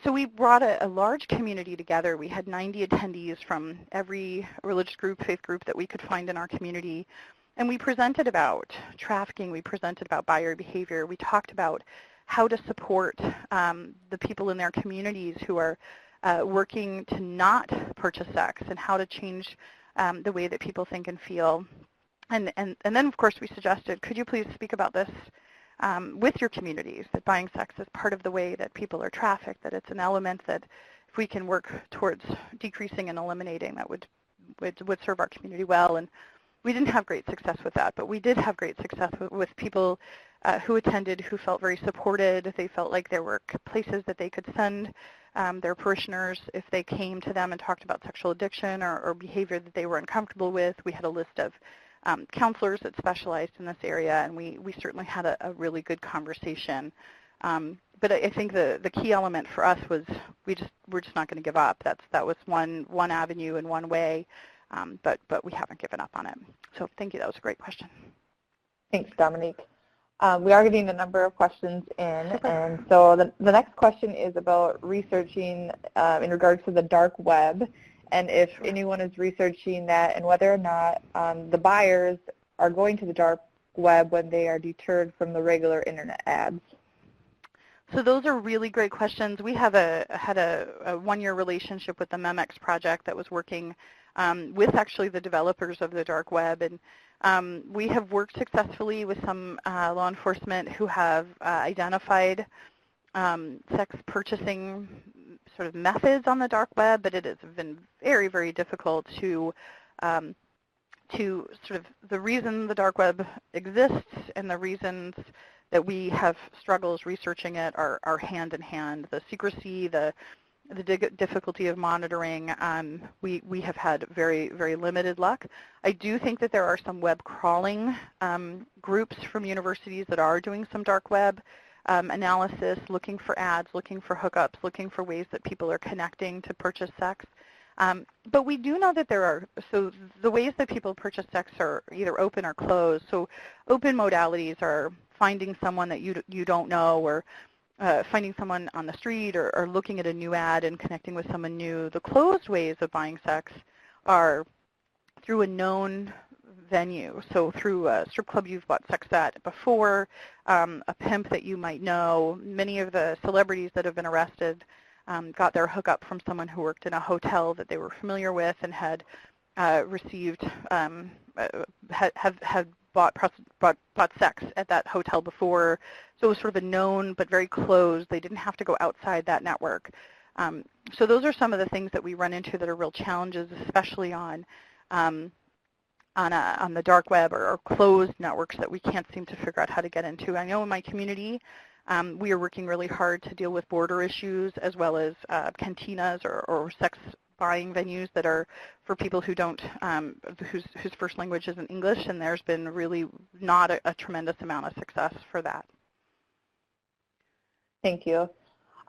So we brought a large community together. We had 90 attendees from every religious group, faith group that we could find in our community. And we presented about trafficking. We presented about buyer behavior. We talked about how to support the people in their communities who are working to not purchase sex, and how to change the way that people think and feel. And then, of course, we suggested, could you please speak about this with your communities, that buying sex is part of the way that people are trafficked, that it's an element that if we can work towards decreasing and eliminating, that would serve our community well. And we didn't have great success with that, but we did have great success with people who attended who felt very supported. They felt like there were places that they could send their parishioners if they came to them and talked about sexual addiction or behavior that they were uncomfortable with. We had a list of counselors that specialized in this area, and we certainly had a really good conversation. But I think the key element for us was we're just not going to give up. That was one avenue and one way, but we haven't given up on it. So thank you. That was a great question. Thanks, Dominique. We are getting a number of questions in, and so the next question is about researching in regards to the dark web, and if anyone is researching that, and whether or not the buyers are going to the dark web when they are deterred from the regular internet ads. So those are really great questions. We have had a one-year relationship with the MEMEX project that was working with actually the developers of the dark web, and we have worked successfully with some law enforcement who have identified sex purchasing sort of methods on the dark web, but it has been very, very difficult to sort of the reason the dark web exists and the reasons that we have struggles researching it are hand in hand. The secrecy, the difficulty of monitoring, we have had very, very limited luck. I do think that there are some web crawling groups from universities that are doing some dark web analysis, looking for ads, looking for hookups, looking for ways that people are connecting to purchase sex. But we do know that there are, so the ways that people purchase sex are either open or closed. So open modalities are finding someone that you don't know, or finding someone on the street, or looking at a new ad and connecting with someone new. The closed ways of buying sex are through a known venue. So through a strip club you've bought sex at before, a pimp that you might know. Many of the celebrities that have been arrested got their hookup from someone who worked in a hotel that they were familiar with and had received, had bought sex at that hotel before. So it was sort of a known but very closed. They didn't have to go outside that network. So those are some of the things that we run into that are real challenges, especially on the dark web or closed networks that we can't seem to figure out how to get into. I know in my community, we are working really hard to deal with border issues, as well as cantinas or sex buying venues that are for people who don't, whose first language isn't English, and there's been really not a tremendous amount of success for that. Thank you.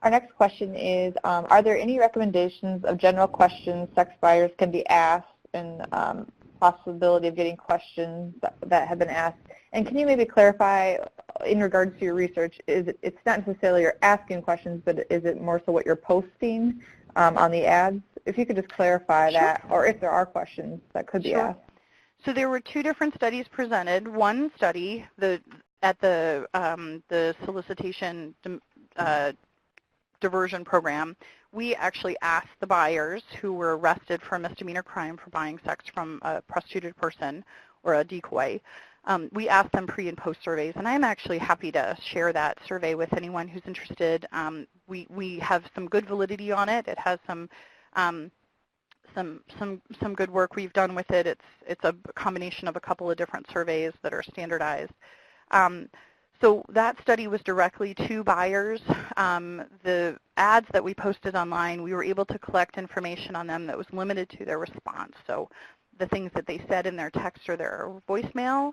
Our next question is, are there any recommendations of general questions sex buyers can be asked and possibility of getting questions that have been asked. And can you maybe clarify in regards to your research, it's not necessarily you're asking questions, but is it more so what you're posting on the ads? If you could just clarify that, or if there are questions that could be asked. So there were two different studies presented. One study, at the solicitation diversion program, we actually asked the buyers who were arrested for a misdemeanor crime for buying sex from a prostituted person or a decoy. We asked them pre and post surveys, and I'm actually happy to share that survey with anyone who's interested. We have some good validity on it. It has some good work we've done with it. It's a combination of a couple of different surveys that are standardized. So that study was directly to buyers. The ads that we posted online, we were able to collect information on them that was limited to their response. So the things that they said in their text or their voicemail,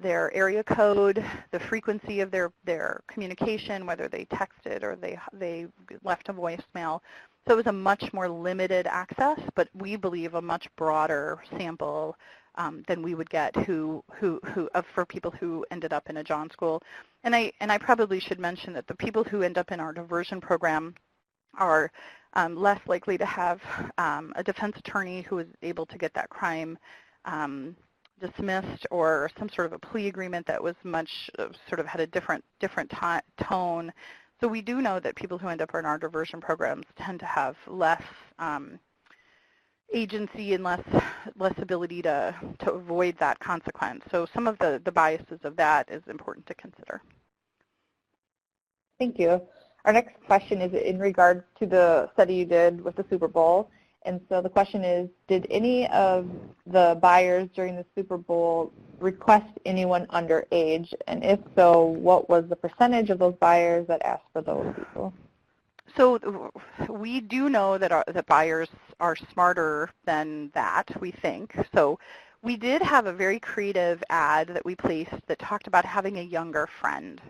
their area code, the frequency of their communication, whether they texted or they left a voicemail. So it was a much more limited access, but we believe a much broader sample than we would get for people who ended up in a John school. And I probably should mention that the people who end up in our diversion program are less likely to have a defense attorney who is able to get that crime dismissed, or some sort of a plea agreement that was much sort of had a different tone. So we do know that people who end up in our diversion programs tend to have less agency and less ability to avoid that consequence. So some of the biases of that is important to consider. Thank you. Our next question is in regards to the study you did with the Super Bowl. And so the question is, did any of the buyers during the Super Bowl request anyone underage? And if so, what was the percentage of those buyers that asked for those people? So we do know that buyers are smarter than that, we think. So we did have a very creative ad that we placed that talked about having a younger friend.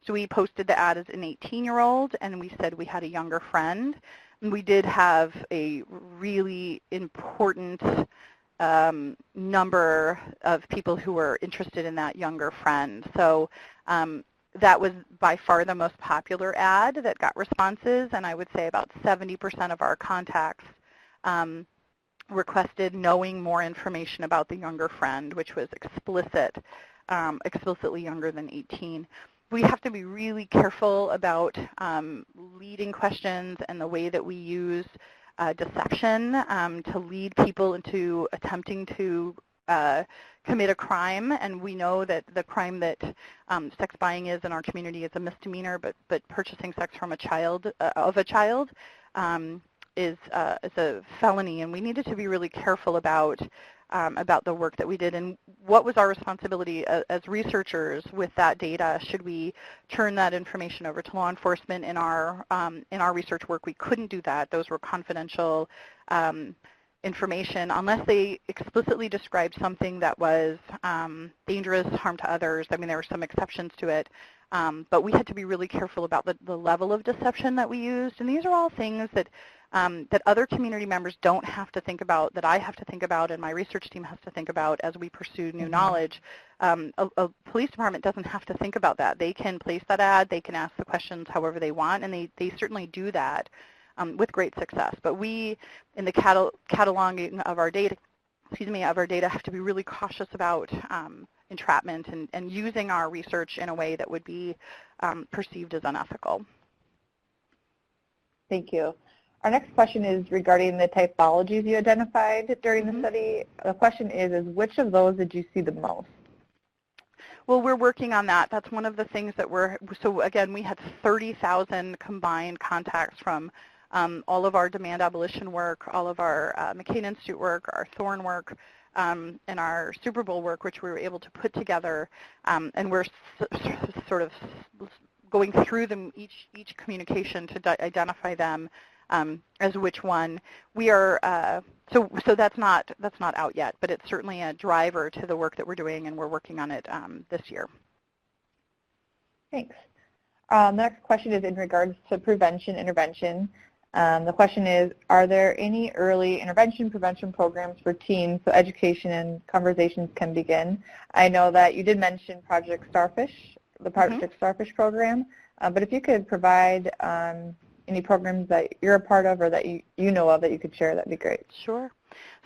So we posted the ad as an 18-year-old, and we said we had a younger friend. And we did have a really important number of people who were interested in that younger friend. So that was by far the most popular ad that got responses, and I would say about 70% of our contacts requested knowing more information about the younger friend, which was explicitly younger than 18. We have to be really careful about leading questions and the way that we use deception to lead people into attempting to commit a crime. And we know that the crime that sex buying is in our community is a misdemeanor, but purchasing sex from a child is a felony, and we needed to be really careful about the work that we did and what was our responsibility as researchers with that data. Should we turn that information over to law enforcement in our research work? We couldn't do that. Those were confidential information unless they explicitly described something that was dangerous, harm to others. I mean, there were some exceptions to it. But we had to be really careful about the level of deception that we used. And these are all things that other community members don't have to think about, that I have to think about and my research team has to think about as we pursue new knowledge. A police department doesn't have to think about that. They can place that ad, they can ask the questions however they want, and they certainly do that with great success. But we, in the cataloging of our data, have to be really cautious about entrapment and using our research in a way that would be perceived as unethical. Thank you. Our next question is regarding the typologies you identified during the study. The question is which of those did you see the most? Well, we're working on that. That's one of the things that so again, we had 30,000 combined contacts from all of our demand abolition work, all of our McCain Institute work, our Thorn work, and our Super Bowl work, which we were able to put together, and we're sort of going through them each communication to identify them as which one. We are so that's not out yet, but it's certainly a driver to the work that we're doing, and we're working on it this year. Thanks. The next question is in regards to prevention intervention. The question is, are there any early intervention prevention programs for teens so education and conversations can begin? I know that you did mention Project Starfish, the Project Starfish program, but if you could provide any programs that you're a part of or that you know of that you could share, that'd be great. Sure.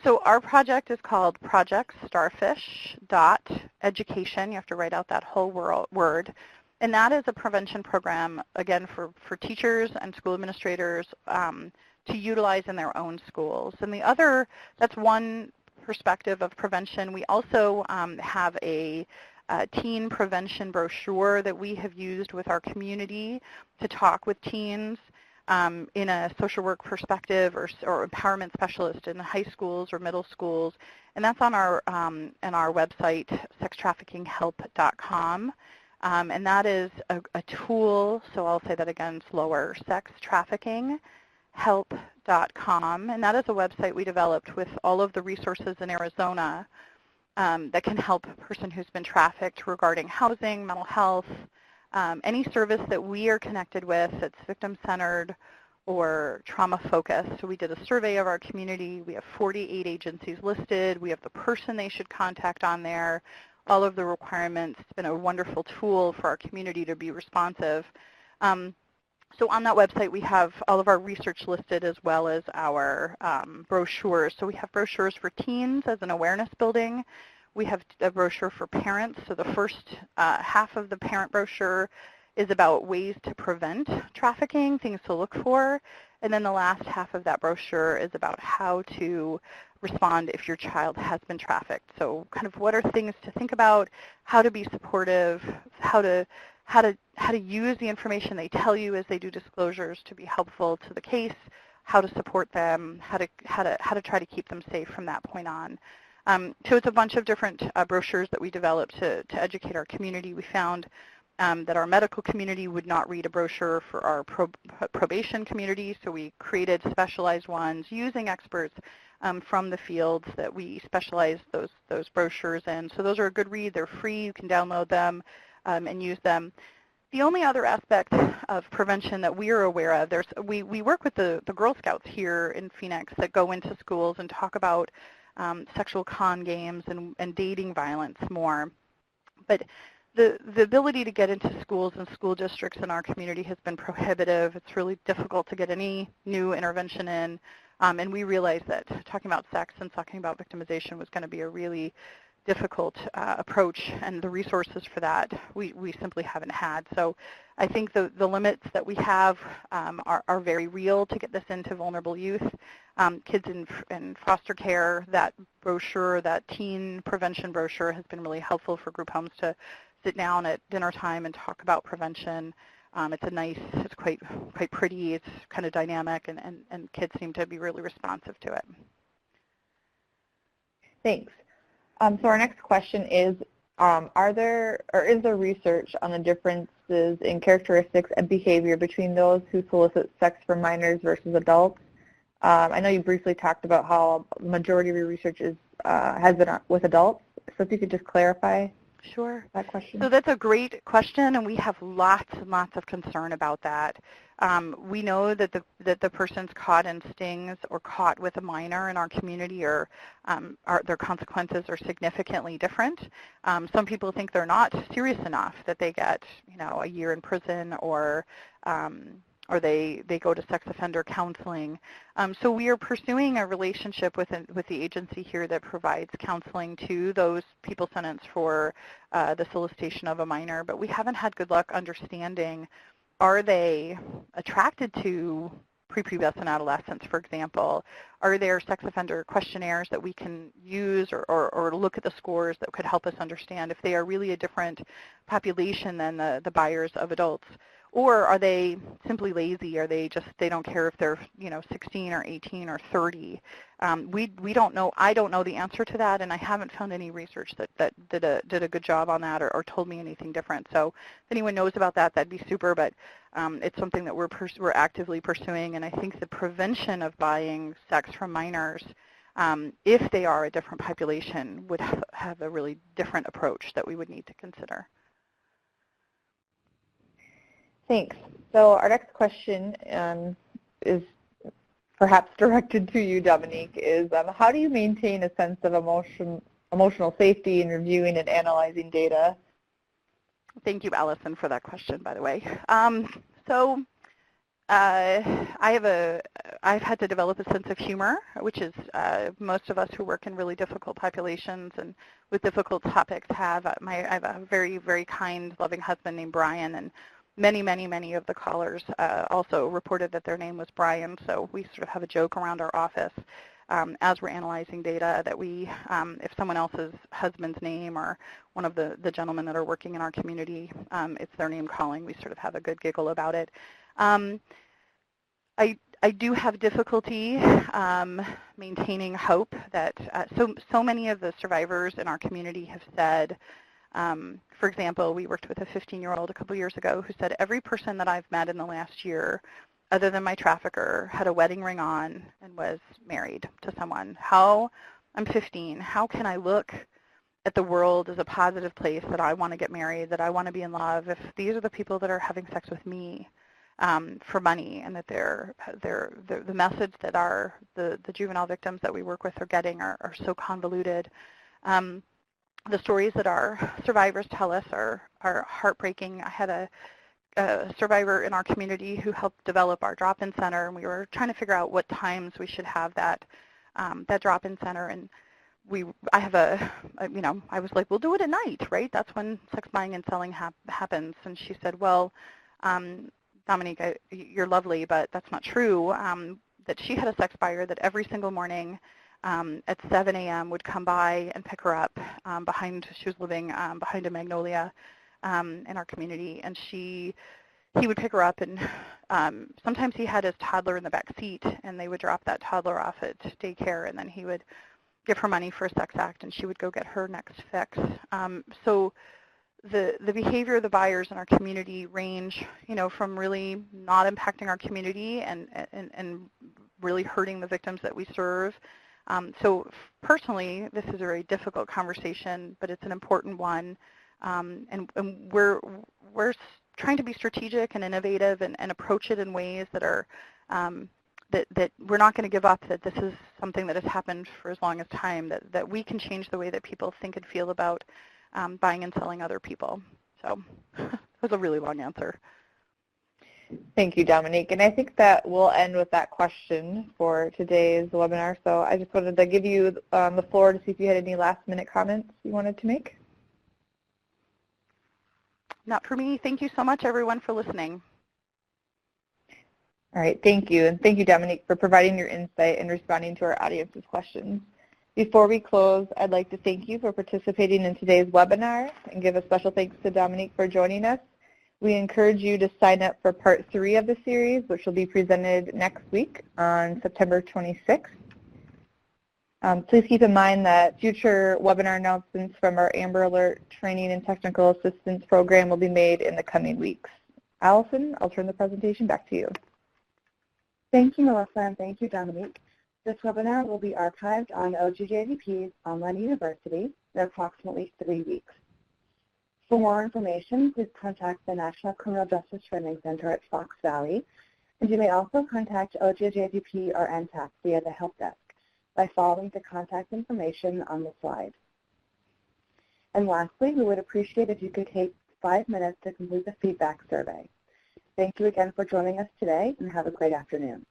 So our project is called Project Starfish.education. You have to write out that whole word. And that is a prevention program, again, for teachers and school administrators to utilize in their own schools. And the other, that's one perspective of prevention. We also have a teen prevention brochure that we have used with our community to talk with teens in a social work perspective or empowerment specialist in high schools or middle schools. And that's on our website, sextraffickinghelp.com. And that is a tool, so I'll say that again slower, sextraffickinghelp.com. And that is a website we developed with all of the resources in Arizona that can help a person who's been trafficked regarding housing, mental health, any service that we are connected with that's victim-centered or trauma-focused. So we did a survey of our community. We have 48 agencies listed. We have the person they should contact on there, all of the requirements. It's been a wonderful tool for our community to be responsive. So on that website, we have all of our research listed as well as our brochures. So we have brochures for teens as an awareness building. We have a brochure for parents. So the first half of the parent brochure is about ways to prevent trafficking, things to look for. And then the last half of that brochure is about how to respond if your child has been trafficked. So kind of what are things to think about, how to be supportive, how to use the information they tell you as they do disclosures to be helpful to the case, how to support them, how to try to keep them safe from that point on. So it's a bunch of different brochures that we developed to educate our community. We found that our medical community would not read a brochure for our probation community, so we created specialized ones using experts from the fields that we specialize those brochures in. So those are a good read. They're free. You can download them and use them. The only other aspect of prevention that we are aware of, we work with the Girl Scouts here in Phoenix that go into schools and talk about sexual con games and dating violence more. But the ability to get into schools and school districts in our community has been prohibitive. It's really difficult to get any new intervention in. And we realized that talking about sex and talking about victimization was going to be a really difficult approach, and the resources for that we simply haven't had. So I think the limits that we have are very real to get this into vulnerable youth. Kids in foster care, that brochure, that teen prevention brochure has been really helpful for group homes to sit down at dinner time and talk about prevention. It's quite pretty, it's kind of dynamic, and kids seem to be really responsive to it. Thanks. So our next question is, is there research on the differences in characteristics and behavior between those who solicit sex from minors versus adults? I know you briefly talked about how the majority of your research has been with adults, so if you could just clarify. Sure. That question. So that's a great question, and we have lots and lots of concern about that. We know that the person's caught in stings or caught with a minor in our community their consequences are significantly different. Some people think they're not serious enough that they get, a year in prison or they go to sex offender counseling. So we are pursuing a relationship with the agency here that provides counseling to those people sentenced for the solicitation of a minor, but we haven't had good luck understanding, are they attracted to prepubescent adolescents, for example? Are there sex offender questionnaires that we can use or look at the scores that could help us understand if they are really a different population than the buyers of adults? Or are they simply lazy? Are they they don't care if they're 16 or 18 or 30? We don't know. I don't know the answer to that, and I haven't found any research that did a good job on that or told me anything different. So if anyone knows about that, that'd be super. But it's something that we're actively pursuing, and I think the prevention of buying sex from minors, if they are a different population, would have a really different approach that we would need to consider. Thanks. So our next question is perhaps directed to you, Dominique, is how do you maintain a sense of emotional safety in reviewing and analyzing data? Thank you, Allison, for that question, by the way. I've had to develop a sense of humor, which is most of us who work in really difficult populations and with difficult topics have. I have a very, very kind, loving husband named Brian, and many of the callers also reported that their name was Brian, so we sort of have a joke around our office as we're analyzing data that we, if someone else's husband's name or one of the gentlemen that are working in our community, it's their name calling, we sort of have a good giggle about it. I do have difficulty maintaining hope that so many of the survivors in our community have said, for example, we worked with a 15-year-old a couple years ago who said, every person that I've met in the last year, other than my trafficker, had a wedding ring on and was married to someone. I'm 15, how can I look at the world as a positive place that I want to get married, that I want to be in love, if these are the people that are having sex with me for money, and that the message that the juvenile victims that we work with are getting are so convoluted. The stories that our survivors tell us are heartbreaking. I had a survivor in our community who helped develop our drop-in center, and we were trying to figure out what times we should have that drop-in center. And I was like, we'll do it at night, right? That's when sex buying and selling happens. And she said, well, Dominique, you're lovely, but that's not true. That she had a sex buyer that every single morning at 7 a.m. would come by and pick her up she was living behind a magnolia in our community, and he would pick her up, and sometimes he had his toddler in the back seat, and they would drop that toddler off at daycare, and then he would give her money for a sex act, and she would go get her next fix. So the behavior of the buyers in our community range, from really not impacting our community and really hurting the victims that we serve. So personally, this is a very difficult conversation, but it's an important one. And we're trying to be strategic and innovative and approach it in ways that are that we're not going to give up, that this is something that has happened for as long as time, that we can change the way that people think and feel about buying and selling other people. So that was a really long answer. Thank you, Dominique. And I think that we'll end with that question for today's webinar. So I just wanted to give you the floor to see if you had any last-minute comments you wanted to make. Not for me. Thank you so much, everyone, for listening. All right, thank you. And thank you, Dominique, for providing your insight and responding to our audience's questions. Before we close, I'd like to thank you for participating in today's webinar and give a special thanks to Dominique for joining us. We encourage you to sign up for part 3 of the series, which will be presented next week on September 26th. Please keep in mind that future webinar announcements from our Amber Alert Training and Technical Assistance Program will be made in the coming weeks. Allison, I'll turn the presentation back to you. Thank you, Melissa, and thank you, Dominique. This webinar will be archived on OJJDP's online university in approximately 3 weeks. For more information, please contact the National Criminal Justice Training Center at Fox Valley, and you may also contact OJJDP or NTTAC via the Help Desk by following the contact information on the slide. And lastly, we would appreciate if you could take 5 minutes to complete the feedback survey. Thank you again for joining us today, and have a great afternoon.